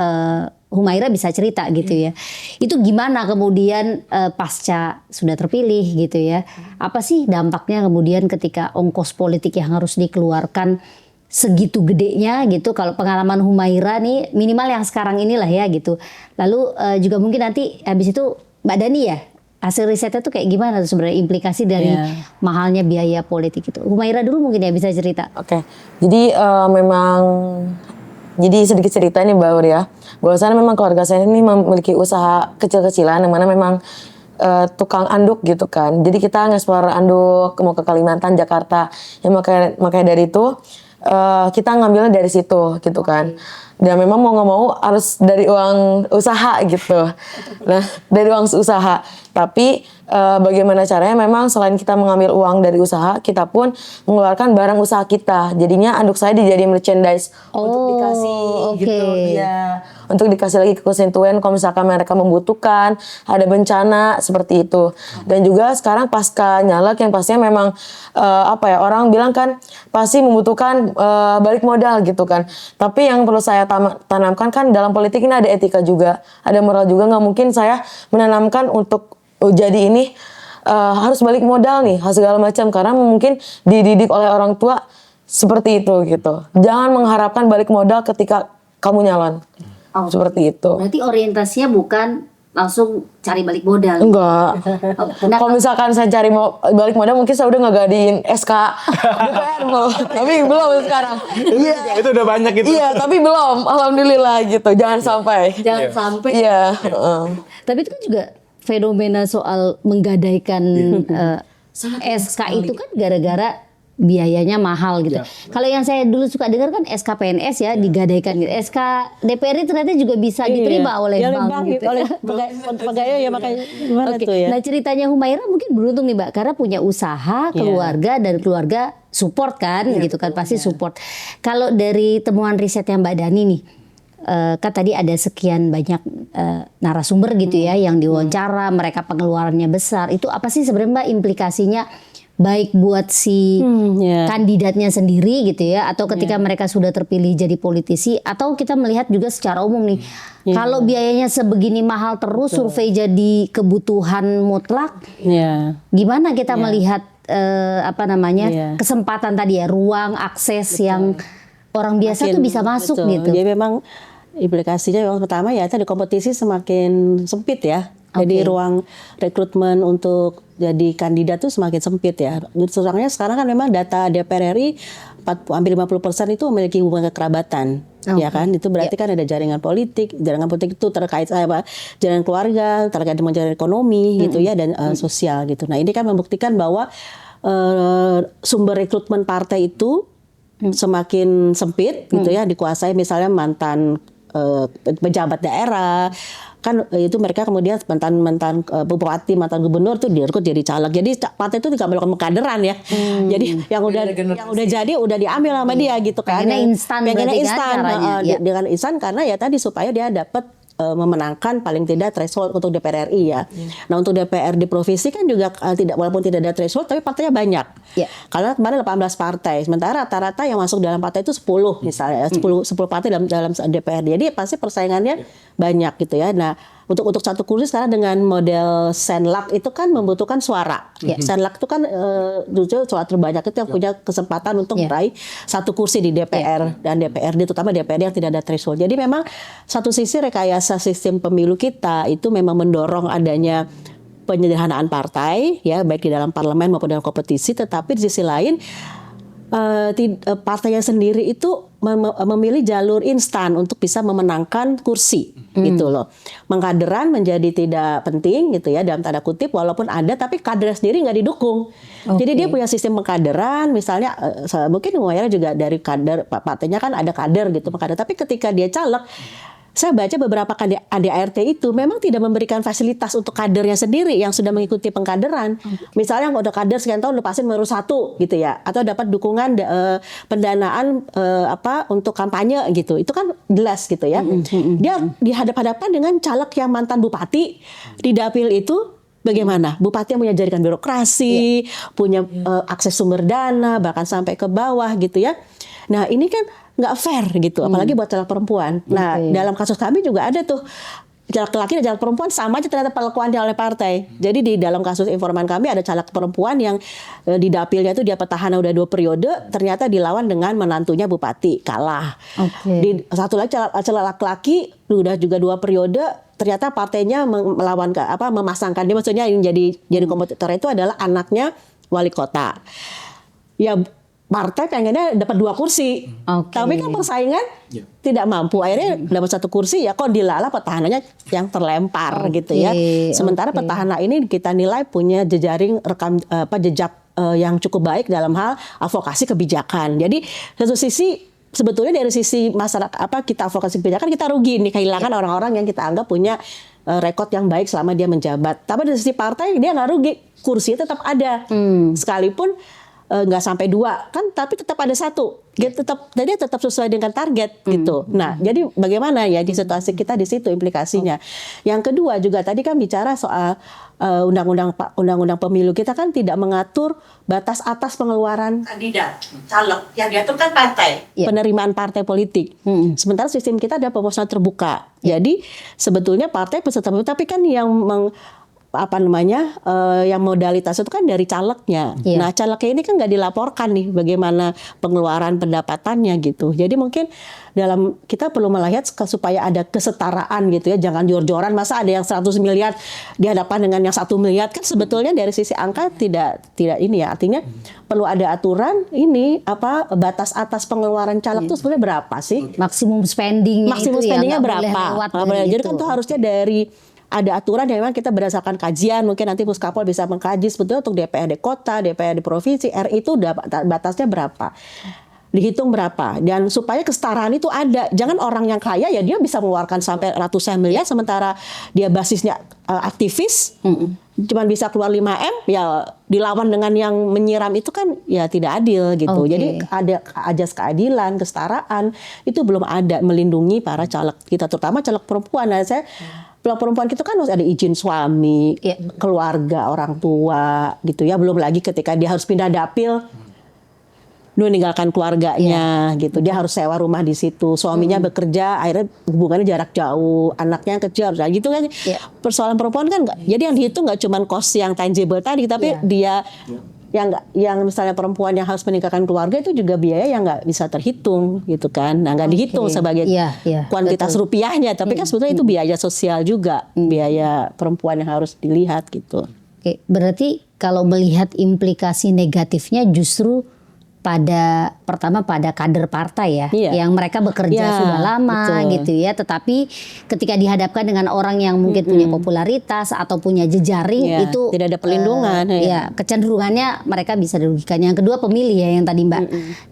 Humaira bisa cerita gitu ya. Itu gimana kemudian pasca sudah terpilih gitu ya. Apa sih dampaknya kemudian ketika ongkos politik yang harus dikeluarkan segitu gedenya gitu. Kalau pengalaman Humaira nih minimal yang sekarang inilah ya gitu. Lalu juga mungkin nanti habis itu Mbak Dani ya, hasil risetnya tuh kayak gimana tuh sebenarnya implikasi dari mahalnya biaya politik itu. Humaira dulu mungkin ya bisa cerita. Jadi memang Jadi sedikit cerita nih Mbak Uri ya. Bahwasanya memang keluarga saya ini memiliki usaha kecil-kecilan yang mana memang tukang anduk gitu kan. Jadi kita nge-explore anduk mau ke Kalimantan, Jakarta. Ya makanya dari itu kita ngambilnya dari situ gitu kan. Dan memang mau nggak mau harus dari uang usaha gitu. Nah dari uang usaha. Tapi bagaimana caranya memang selain kita mengambil uang dari usaha, kita pun mengeluarkan barang usaha kita. Jadinya anduk saya dijadiin merchandise untuk dikasih gitu. Ya, untuk dikasih lagi ke konstituen kalau misalkan mereka membutuhkan, ada bencana seperti itu. Dan juga sekarang pasca nyalek yang pastinya memang orang bilang kan pasti membutuhkan balik modal gitu kan. Tapi yang perlu saya tanamkan kan dalam politik ini ada etika juga, ada moral juga. Nggak mungkin saya menanamkan untuk jadi ini harus balik modal nih, segala macam, karena mungkin dididik oleh orang tua seperti itu gitu. Jangan mengharapkan balik modal ketika kamu nyalon. Seperti itu. Berarti orientasinya bukan langsung cari balik modal. Enggak. Kalau misalkan saya cari balik modal mungkin saya udah ngegadiin SK DPR tapi belum sekarang. Iya. Itu udah banyak gitu. Iya, tapi belum. Alhamdulillah gitu. Jangan sampai. Jangan sampai. Iya. Tapi itu kan juga fenomena soal menggadaikan SK itu kan gara-gara biayanya mahal gitu. Kalau yang saya dulu suka dengar kan SK PNS ya digadaikan gitu. SK DPR ternyata juga bisa diterima oleh bank gitu. Oleh pegawai ya makanya gimana tuh ya. Nah ceritanya Humaira mungkin beruntung nih Mbak karena punya usaha, keluarga dan keluarga support kan gitu kan pasti support. Kalau dari temuan risetnya Mbak Dani nih kan tadi ada sekian banyak narasumber gitu ya yang diwawancara, mereka pengeluarannya besar. Itu apa sih sebenarnya Mbak implikasinya baik buat si kandidatnya sendiri gitu ya, atau ketika mereka sudah terpilih jadi politisi, atau kita melihat juga secara umum nih, kalau biayanya sebegini mahal terus, survei jadi kebutuhan mutlak, gimana kita melihat kesempatan tadi ya, ruang akses yang orang biasa tuh bisa masuk gitu. Jadi memang implikasinya yang pertama ya tadi kompetisi semakin sempit ya. Jadi ruang rekrutmen untuk jadi kandidat tuh semakin sempit ya. Soalnya sekarang kan memang data DPR RI hampir 50% itu memiliki hubungan kekerabatan. Ya kan, itu berarti kan ada jaringan politik itu terkait jaringan keluarga, terkait dengan jaringan ekonomi gitu ya, dan sosial gitu. Nah ini kan membuktikan bahwa sumber rekrutmen partai itu semakin sempit gitu ya, dikuasai misalnya mantan pejabat daerah kan, itu mereka kemudian mantan bupati, mantan gubernur tuh direkrut jadi caleg. Jadi partai itu tidak melakukan pengkaderan ya. Jadi yang udah jadi udah diambil sama dia gitu kan. Pengennya instan dengan instan karena ya tadi supaya dia dapat memenangkan paling tidak threshold untuk DPR RI ya. Nah untuk DPR di provinsi kan juga walaupun tidak ada threshold tapi partainya banyak. Karena kemarin 18 partai, sementara rata-rata yang masuk dalam partai itu 10 misalnya, 10 partai dalam DPR. Jadi pasti persaingannya banyak gitu ya. Nah untuk satu kursi sekarang dengan model Senlak itu kan membutuhkan suara. Senlak itu kan suara terbanyak itu yang punya kesempatan untuk meraih satu kursi di DPR dan DPRD, terutama DPRD yang tidak ada threshold. Jadi memang satu sisi rekayasa sistem pemilu kita itu memang mendorong adanya penyederhanaan partai ya, baik di dalam parlemen maupun dalam kompetisi, tetapi di sisi lain partainya sendiri itu memilih jalur instan untuk bisa memenangkan kursi gitu loh. Mengkaderan menjadi tidak penting gitu ya dalam tanda kutip, walaupun ada tapi kader sendiri nggak didukung. Jadi dia punya sistem pengkaderan, misalnya mungkin Humaira juga dari kader partainya kan ada kader gitu pengkader, tapi ketika dia caleg, saya baca beberapa ADART itu memang tidak memberikan fasilitas untuk kadernya sendiri yang sudah mengikuti pengkaderan. Misalnya udah kader sekian tahun lepasin baru 1 gitu ya, atau dapat dukungan pendanaan untuk kampanye gitu. Itu kan jelas gitu ya. Dia dihadap-hadapkan dengan caleg yang mantan bupati di dapil itu. Bagaimana? Bupati yang punya jaringan birokrasi, punya akses sumber dana, bahkan sampai ke bawah gitu ya. Nah ini kan nggak fair gitu, apalagi buat caleg perempuan. Nah dalam kasus kami juga ada tuh caleg laki dan caleg perempuan sama aja ternyata perlakuannya oleh partai. Jadi di dalam kasus informan kami ada caleg perempuan yang di dapilnya itu dia petahana udah 2 periode, ternyata dilawan dengan menantunya bupati, kalah. Di satu lagi caleg laki-laki udah juga 2 periode, ternyata partainya melawan memasangkan dia, maksudnya yang jadi kompetitor itu adalah anaknya wali kota. Ya partai pengennya dapat 2 kursi. Oke. Tapi kan persaingan tidak mampu. Akhirnya dapat 1 kursi ya kok dilala petahananya yang terlempar gitu ya. Sementara petahana ini kita nilai punya jejaring jejak yang cukup baik dalam hal advokasi kebijakan. Jadi satu sisi sebetulnya dari sisi masyarakat kita advokasi kebijakan kita rugi nih kehilangan orang-orang yang kita anggap punya rekod yang baik selama dia menjabat. Tapi dari sisi partai dia nggak rugi, kursi tetap ada. Sekalipun nggak sampai 2 kan, tapi tetap ada 1. Jadi tetap sesuai dengan target gitu. Nah, jadi bagaimana ya di situasi kita di situ implikasinya. Yang kedua juga tadi kan bicara soal undang-undang pemilu kita kan tidak mengatur batas atas pengeluaran kandidat caleg, yang diatur kan partai, penerimaan partai politik. Sementara sistem kita ada proporsional terbuka. Jadi sebetulnya partai peserta pemilu, tapi kan yang yang modalitas itu kan dari calegnya. Nah, calegnya ini kan nggak dilaporkan nih bagaimana pengeluaran pendapatannya gitu. Jadi mungkin kita perlu melihat supaya ada kesetaraan gitu ya. Jangan jor-joran, masa ada yang 100 miliar dihadapkan dengan yang 1 miliar kan sebetulnya dari sisi angka tidak ini ya. Artinya perlu ada aturan ini batas atas pengeluaran caleg itu sebenarnya berapa sih? Maksimum spendingnya berapa? Jadi kan itu harusnya ada aturan yang memang kita berdasarkan kajian, mungkin nanti Puskapol bisa mengkaji sebetulnya untuk DPRD kota, DPRD provinsi, RI itu batasnya berapa, dihitung berapa, dan supaya kesetaraan itu ada. Jangan orang yang kaya ya dia bisa mengeluarkan sampai ratusan miliar, sementara dia basisnya aktivis, cuman bisa keluar 5M, ya dilawan dengan yang menyiram itu kan ya tidak adil gitu. Jadi ada ajas keadilan, kesetaraan itu belum ada melindungi para caleg kita, terutama caleg perempuan. Nah, perempuan kita kan harus ada izin suami, keluarga, orang tua gitu ya. Belum lagi ketika dia harus pindah dapil, dia meninggalkan keluarganya gitu. Dia harus sewa rumah di situ. Suaminya bekerja, akhirnya hubungannya jarak jauh. Anaknya yang kecil harus gitu kan. Persoalan perempuan kan enggak. Jadi yang dihitung nggak cuma cost yang tangible tadi, tapi dia yang misalnya perempuan yang harus meninggalkan keluarga itu juga biaya yang nggak bisa terhitung gitu kan. Nah, nggak dihitung sebagai kuantitas rupiahnya, tapi kan sebetulnya itu biaya sosial juga, biaya perempuan yang harus dilihat gitu. Oke, berarti kalau melihat implikasi negatifnya justru pertama pada kader partai ya, yang mereka bekerja sudah lama gitu ya, tetapi ketika dihadapkan dengan orang yang mungkin punya popularitas atau punya jejaring itu tidak ada perlindungan. Kecenderungannya mereka bisa dirugikan. Yang kedua pemilih ya, yang tadi Mbak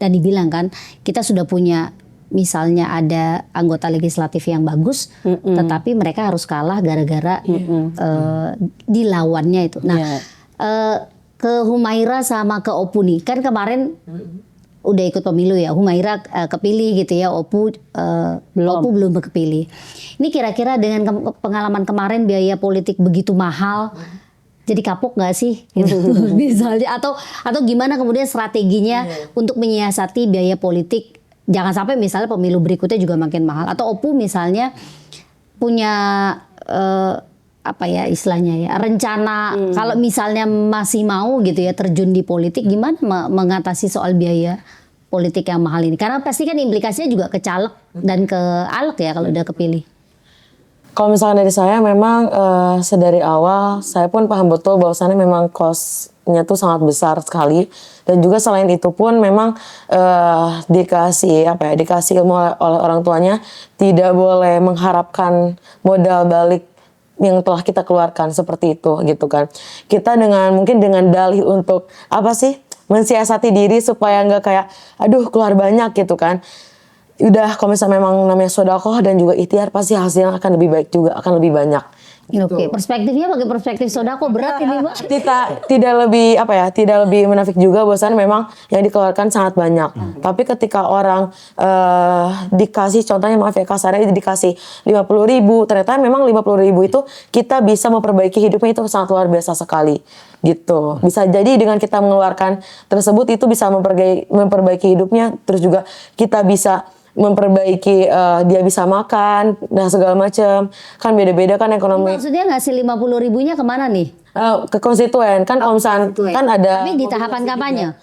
Dani bilang kan, kita sudah punya misalnya ada anggota legislatif yang bagus, tetapi mereka harus kalah gara-gara dilawannya itu. Nah, ke Humaira sama ke Opu nih, kan kemarin udah ikut pemilu ya, Humaira kepilih gitu ya, Opu belum kepilih. Ini kira-kira dengan pengalaman kemarin biaya politik begitu mahal, jadi kapok nggak sih? Gitu. Misalnya atau gimana kemudian strateginya untuk menyiasati biaya politik, jangan sampai misalnya pemilu berikutnya juga makin mahal. Atau Opu misalnya punya istilahnya ya, rencana kalau misalnya masih mau gitu ya terjun di politik, gimana mengatasi soal biaya politik yang mahal ini? Karena pasti kan implikasinya juga ke caleg dan ke aleg ya kalau udah kepilih. Kalau misalkan dari saya memang sedari awal saya pun paham betul bahwasannya memang cost-nya tuh sangat besar sekali, dan juga selain itu pun memang dikasih ilmu oleh orang tuanya, tidak boleh mengharapkan modal balik yang telah kita keluarkan seperti itu gitu kan. Kita mungkin dengan dalih untuk mensiasati diri supaya nggak kayak keluar banyak gitu kan. Udah kalau misalnya memang namanya sedekah dan juga ikhtiar, pasti hasilnya akan lebih baik juga, akan lebih banyak. Oke, perspektifnya pakai perspektif sedekah berat ini, Mbak. Tidak lebih menafik juga bahwasannya memang yang dikeluarkan sangat banyak. Tapi ketika orang dikasih, contohnya kasarnya dikasih 50.000, ternyata memang 50.000 itu kita bisa memperbaiki hidupnya, itu sangat luar biasa sekali gitu. Bisa jadi dengan kita mengeluarkan tersebut itu bisa memperbaiki hidupnya, terus juga kita bisa memperbaiki dia bisa makan dan segala macam, kan beda-beda kan ekonomi. Maksudnya ngasih 50.000-nya kemana nih? Ke konstituen kan, kalau misalnya kan ada. Tapi di tahapan kampanye.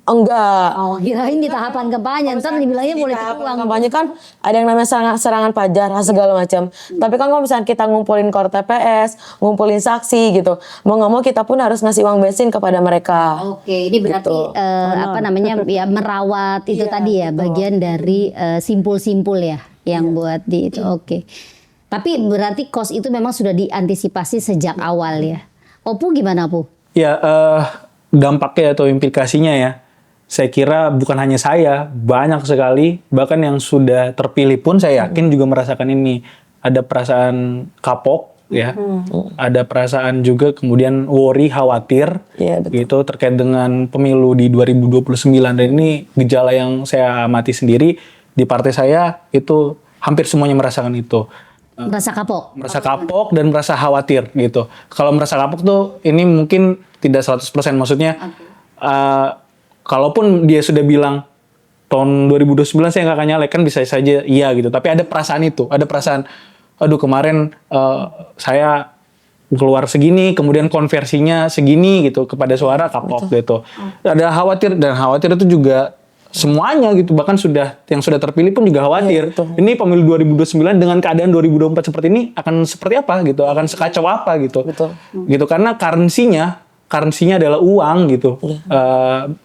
Enggak. Oh, kirain di tahapan kampanye, ntar dibilangnya politik uang. Kampanye kan ada yang namanya serangan pajar segala macam. Tapi kan kalau misalnya kita ngumpulin kor TPS, ngumpulin saksi gitu, mau nggak mau kita pun harus ngasih uang bensin kepada mereka. Oke, ini berarti Gitu. apa namanya ya merawat itu tadi ya bagian dari simpul-simpul ya yang buat di itu. Oke. Tapi berarti kos itu memang sudah diantisipasi sejak awal ya. Opu gimana Pu? Ya, dampaknya atau implikasinya ya, saya kira bukan hanya saya, banyak sekali, bahkan yang sudah terpilih pun saya yakin juga merasakan ini. Ada perasaan kapok, ya, ada perasaan juga kemudian worry, khawatir, Iya, betul. gitu terkait dengan pemilu di 2029. Dan ini gejala yang saya amati sendiri di partai saya, itu hampir semuanya merasakan itu. Merasa kapok. Merasa kapok dan merasa khawatir gitu. Kalau merasa kapok tuh ini mungkin tidak 100%, maksudnya kalaupun dia sudah bilang tahun 2029 saya nggak akan nyalek, kan bisa saja iya gitu. Tapi ada perasaan itu, ada perasaan, aduh kemarin saya keluar segini, kemudian konversinya segini gitu kepada suara kapok gitu. Ada khawatir, dan khawatir itu juga semuanya gitu, bahkan yang sudah terpilih pun juga khawatir. Ini pemilu 2029 dengan keadaan 2024 seperti ini akan seperti apa gitu, akan sekacau apa gitu. Gitu karena currency-nya adalah uang gitu.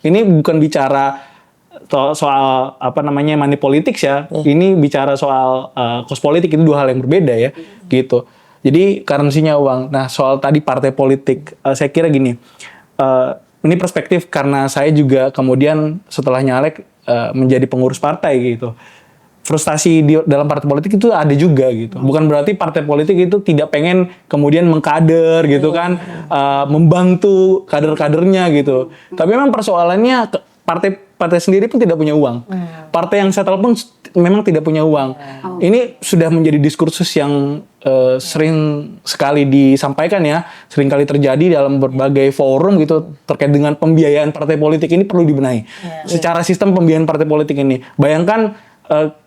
Ini bukan bicara soal apa namanya money politics ya. Ini bicara soal cost politik, itu dua hal yang berbeda ya. Gitu. Jadi currency-nya uang. Nah, soal tadi partai politik, saya kira gini. Ini perspektif karena saya juga kemudian setelah nyalek menjadi pengurus partai gitu. Frustasi dalam partai politik itu ada juga gitu. Bukan berarti partai politik itu tidak pengen kemudian mengkader gitu kan, membantu kader-kadernya gitu. Tapi memang persoalannya partai sendiri pun tidak punya uang. Partai yang settle pun memang tidak punya uang. Ini sudah menjadi diskursus yang sering sekali disampaikan ya, sering kali terjadi dalam berbagai forum gitu terkait dengan pembiayaan partai politik. Ini perlu dibenahi. Secara sistem pembiayaan partai politik ini. Bayangkan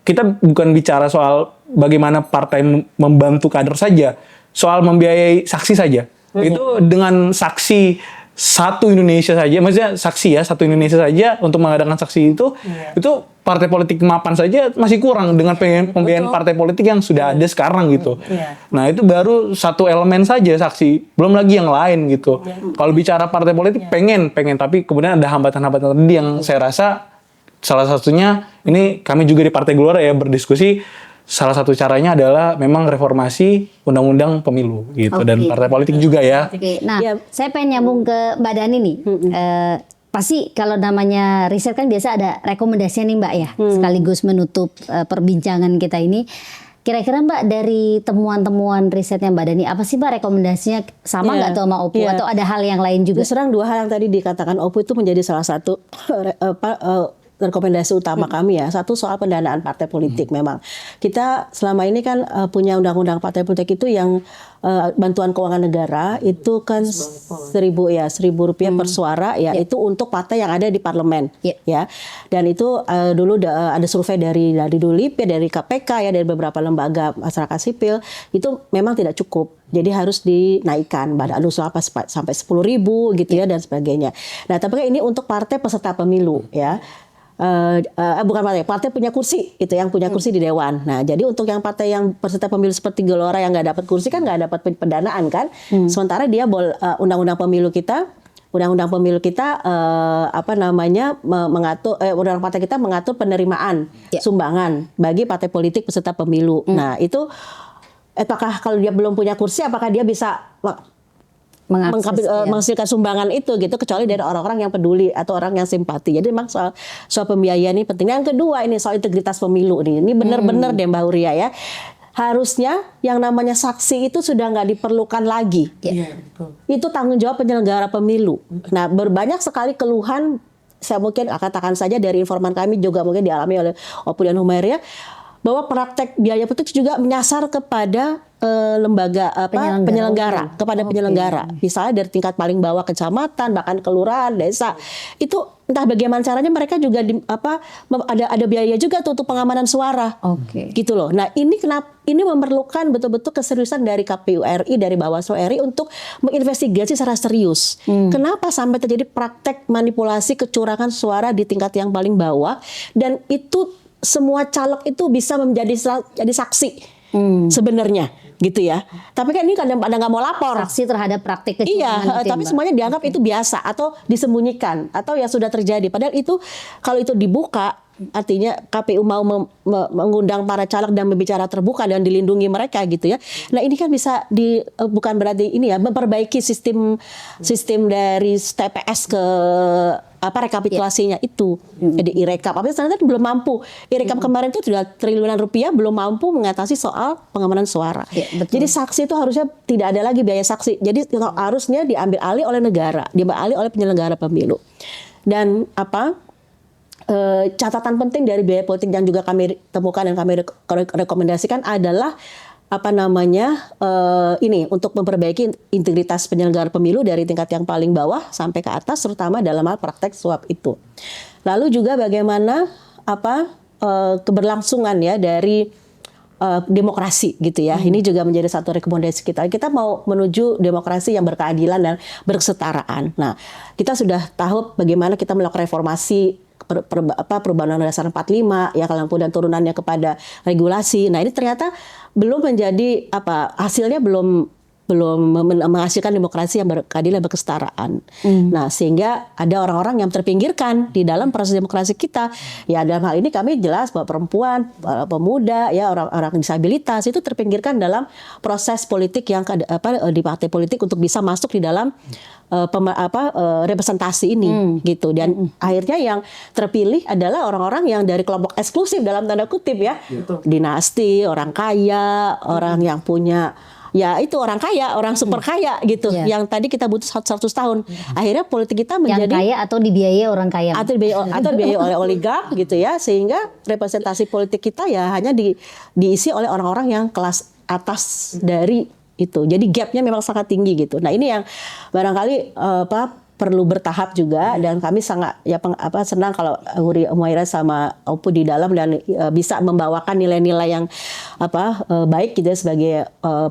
kita bukan bicara soal bagaimana partai membantu kader saja, soal membiayai saksi saja. Itu dengan saksi satu Indonesia saja, maksudnya saksi ya, satu Indonesia saja untuk mengadakan saksi itu partai politik mapan saja masih kurang dengan pembiayaan partai politik yang sudah ada sekarang gitu. Nah itu baru satu elemen saja saksi, belum lagi yang lain gitu. Kalau bicara partai politik pengen, tapi kemudian ada hambatan-hambatan tadi yang saya rasa salah satunya ini kami juga di Partai Gelora ya berdiskusi. Salah satu caranya adalah memang reformasi undang-undang pemilu gitu dan partai politik juga ya. Oke, nah saya pengen nyambung ke Mbak Dani nih. Pasti kalau namanya riset kan biasa ada rekomendasinya nih Mbak ya, sekaligus menutup perbincangan kita ini. Kira-kira Mbak dari temuan-temuan risetnya Mbak Dani, apa sih Mbak rekomendasinya, sama nggak tuh sama Opu atau ada hal yang lain juga? Serang dua hal yang tadi dikatakan Opu itu menjadi salah satu rekomendasi utama kami ya. Satu soal pendanaan partai politik. Memang kita selama ini kan punya undang-undang partai politik itu yang bantuan keuangan negara itu kan Rp1.000 per suara ya, itu untuk partai yang ada di parlemen ya. Dan itu dulu ada survei dari DULIP ya, dari KPK ya, dari beberapa lembaga masyarakat sipil, itu memang tidak cukup. Jadi harus dinaikkan sampai 10.000 gitu ya dan sebagainya. Nah, tapi ini untuk partai peserta pemilu ya. Bukan partai punya kursi itu, yang punya kursi di dewan. Nah, jadi untuk yang partai yang peserta pemilu seperti Gelora yang nggak dapat kursi kan nggak dapat pendanaan kan. Sementara dia undang-undang pemilu kita mengatur undang partai kita mengatur penerimaan sumbangan bagi partai politik peserta pemilu. Nah, itu apakah kalau dia belum punya kursi apakah dia bisa menghasilkan sumbangan itu gitu, kecuali dari orang-orang yang peduli atau orang yang simpati. Jadi memang soal pembiayaan ini penting. Yang kedua ini soal integritas pemilu nih. Ini benar-benar deh Mbak Huria ya. Harusnya yang namanya saksi itu sudah nggak diperlukan lagi. Itu tanggung jawab penyelenggara pemilu. Nah, berbanyak sekali keluhan, saya mungkin katakan saja dari informan kami juga mungkin dialami oleh Opu dan Humairia, bahwa praktek biaya politik juga menyasar kepada lembaga penyelenggara kepada penyelenggara, misalnya dari tingkat paling bawah kecamatan, bahkan kelurahan, desa. Itu entah bagaimana caranya mereka juga ada biaya juga tuh untuk pengamanan suara. Gitu loh. Nah, ini memerlukan betul-betul keseriusan dari KPU RI, dari Bawaslu RI untuk menginvestigasi secara serius. Kenapa sampai terjadi praktek manipulasi kecurangan suara di tingkat yang paling bawah, dan itu semua caleg itu bisa jadi saksi sebenarnya, gitu ya. Tapi kan ini kadang nggak mau lapor. Saksi terhadap praktik kecurangan. Iya, tapi semuanya dianggap itu biasa atau disembunyikan atau ya sudah terjadi. Padahal itu kalau itu dibuka, artinya KPU mau mengundang para caleg dan berbicara terbuka dan dilindungi mereka gitu ya. Nah, ini kan bisa bukan berarti ini ya memperbaiki sistem dari TPS ke rekapitulasinya itu. Jadi irekap, tapi ternyata belum mampu. Irekap kemarin itu sudah triliunan rupiah belum mampu mengatasi soal pengamanan suara. Jadi saksi itu harusnya tidak ada lagi biaya saksi. Jadi harusnya diambil alih oleh negara, diambil alih oleh penyelenggara pemilu. Dan catatan penting dari biaya politik yang juga kami temukan dan kami rekomendasikan adalah ini untuk memperbaiki integritas penyelenggara pemilu dari tingkat yang paling bawah sampai ke atas, terutama dalam hal praktek suap itu. Lalu juga bagaimana keberlangsungan ya dari demokrasi gitu ya. Ini juga menjadi satu rekomendasi kita. Kita mau menuju demokrasi yang berkeadilan dan berkesetaraan. Nah, kita sudah tahu bagaimana kita melakukan reformasi perubahan Undang-Undang Dasar 45 ya, kemudian turunannya kepada regulasi. Nah, ini ternyata belum menjadi hasilnya belum menghasilkan demokrasi yang berkeadilan dan berkesetaraan. Nah, sehingga ada orang-orang yang terpinggirkan di dalam proses demokrasi kita. Ya, dalam hal ini kami jelas bahwa perempuan, pemuda, ya orang-orang disabilitas itu terpinggirkan dalam proses politik yang di partai politik untuk bisa masuk di dalam representasi ini gitu. Dan akhirnya yang terpilih adalah orang-orang yang dari kelompok eksklusif dalam tanda kutip ya. Dinasti, orang kaya, orang yang punya orang kaya, orang super kaya gitu. Yang tadi kita butuh 100 tahun. Akhirnya politik kita menjadi yang kaya atau dibiayai orang kaya. Atau dibiayai oleh oligark gitu ya. Sehingga representasi politik kita ya hanya diisi oleh orang-orang yang kelas atas dari itu. Jadi gapnya memang sangat tinggi gitu. Nah, ini yang barangkali perlu bertahap juga, dan kami sangat senang kalau Huri Muhaira sama Opu di dalam dan bisa membawakan nilai-nilai yang baik gitu ya sebagai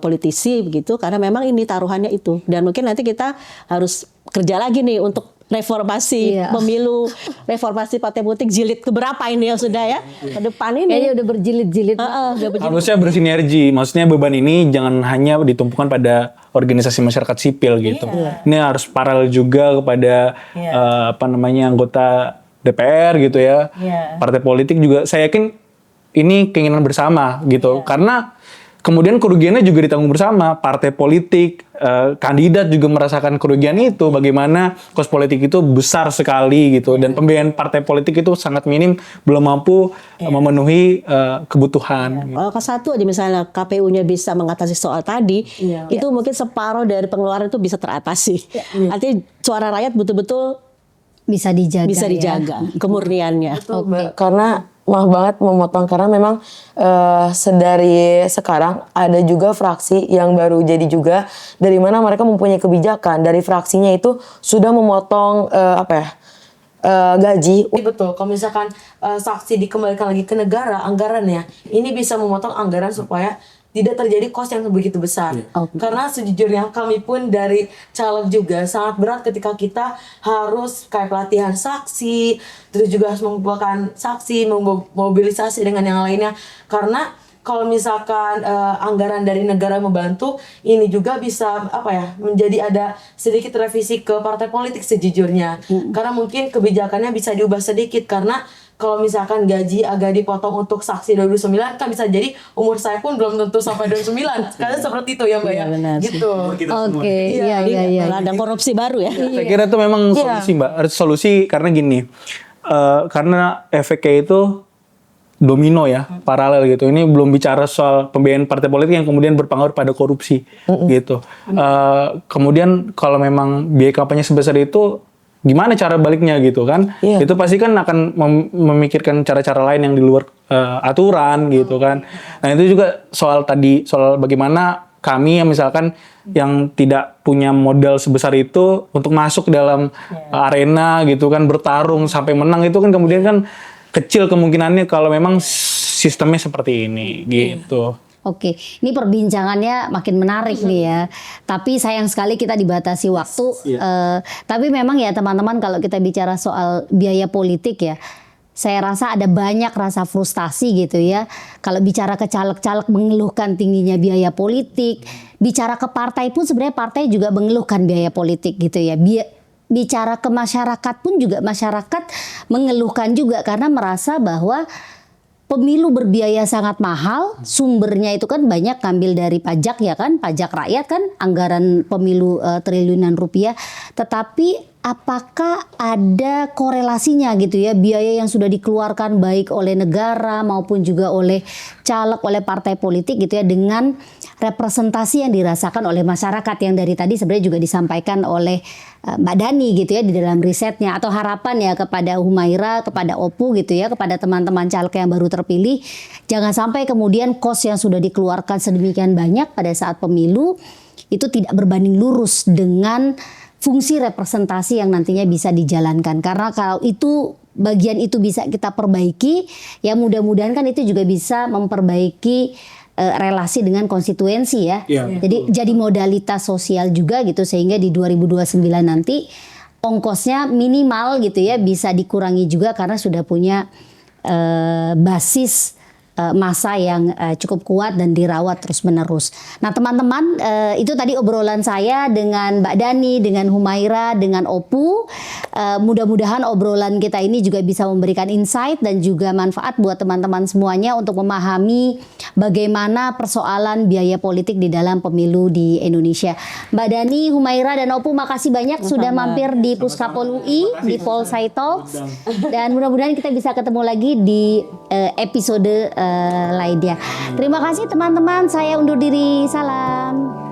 politisi begitu, karena memang ini taruhannya itu. Dan mungkin nanti kita harus kerja lagi nih untuk reformasi pemilu, reformasi partai politik jilid keberapa ini yang sudah ya ke depan ini. Kayaknya udah berjilid-jilid. Harusnya bersinergi, maksudnya beban ini jangan hanya ditumpukan pada organisasi masyarakat sipil gitu. Ini harus paralel juga kepada anggota DPR gitu ya. Partai politik juga saya yakin ini keinginan bersama gitu. Karena kemudian kerugiannya juga ditanggung bersama. Partai politik, kandidat juga merasakan kerugian itu. Bagaimana kos politik itu besar sekali gitu. Dan pembiayaan partai politik itu sangat minim, belum mampu memenuhi kebutuhan. Kalau satu aja misalnya KPU-nya bisa mengatasi soal tadi, itu mungkin separuh dari pengeluaran itu bisa teratasi. Artinya suara rakyat betul-betul bisa dijaga, kemurniannya. Karena maaf banget memotong, karena memang sedari sekarang ada juga fraksi yang baru jadi juga, dari mana mereka mempunyai kebijakan dari fraksinya itu sudah memotong gaji. Betul, kalau misalkan saksi dikembalikan lagi ke negara anggarannya, ini bisa memotong anggaran supaya tidak terjadi kos yang begitu besar. Karena sejujurnya kami pun dari caleg juga sangat berat ketika kita harus kayak pelatihan saksi, terus juga harus mengumpulkan saksi, memobilisasi dengan yang lainnya. Karena kalau misalkan anggaran dari negara membantu, ini juga bisa menjadi ada sedikit revisi ke partai politik sejujurnya. Karena mungkin kebijakannya bisa diubah sedikit, karena kalau misalkan gaji agak dipotong untuk saksi 2009, kan bisa jadi umur saya pun belum tentu sampai 2009. Karena seperti itu ya Mbak ya. Gitu. Oke, iya. Ladang korupsi baru ya. Saya kira itu memang solusi Mbak. Harus solusi karena gini. Karena efeknya itu domino ya, paralel gitu. Ini belum bicara soal pembiayaan partai politik yang kemudian berpengaruh pada korupsi gitu. Kemudian kalau memang biaya kampanye sebesar itu, gimana cara baliknya gitu kan? Itu pasti kan akan memikirkan cara-cara lain yang di luar aturan gitu kan. Nah itu juga soal bagaimana kami yang misalkan yang tidak punya modal sebesar itu untuk masuk dalam arena gitu kan, bertarung sampai menang itu kan kemudian kan kecil kemungkinannya kalau memang sistemnya seperti ini gitu. Oke, ini perbincangannya makin menarik nih ya. Tapi sayang sekali kita dibatasi waktu. Tapi memang ya teman-teman, kalau kita bicara soal biaya politik ya, saya rasa ada banyak rasa frustasi gitu ya. Kalau bicara ke caleg-caleg mengeluhkan tingginya biaya politik, bicara ke partai pun sebenarnya partai juga mengeluhkan biaya politik gitu ya. Bicara ke masyarakat pun juga masyarakat mengeluhkan juga karena merasa bahwa pemilu berbiaya sangat mahal, sumbernya itu kan banyak ngambil dari pajak ya kan, pajak rakyat kan, anggaran pemilu triliunan rupiah. Tetapi apakah ada korelasinya gitu ya, biaya yang sudah dikeluarkan baik oleh negara maupun juga oleh caleg, oleh partai politik gitu ya, dengan representasi yang dirasakan oleh masyarakat yang dari tadi sebenarnya juga disampaikan oleh Mbak Dani gitu ya di dalam risetnya, atau harapan ya kepada Humaira, kepada Opu gitu ya, kepada teman-teman caleg yang baru terpilih, jangan sampai kemudian kos yang sudah dikeluarkan sedemikian banyak pada saat pemilu itu tidak berbanding lurus dengan fungsi representasi yang nantinya bisa dijalankan. Karena kalau itu bagian itu bisa kita perbaiki, ya mudah-mudahan kan itu juga bisa memperbaiki relasi dengan konstituensi ya. Jadi jadi modalitas sosial juga gitu, sehingga di 2029 nanti ongkosnya minimal gitu ya, bisa dikurangi juga karena sudah punya basis masa yang cukup kuat dan dirawat terus-menerus. Nah teman-teman, itu tadi obrolan saya dengan Mbak Dani, dengan Humaira, dengan Opu. Mudah-mudahan obrolan kita ini juga bisa memberikan insight dan juga manfaat buat teman-teman semuanya untuk memahami bagaimana persoalan biaya politik di dalam pemilu di Indonesia. Mbak Dani, Humaira, dan Opu, makasih banyak sudah mampir di Puskapol UI, di Polsai Talks. Dan mudah-mudahan kita bisa ketemu lagi di episode lainnya. Terima kasih teman-teman, saya undur diri, salam.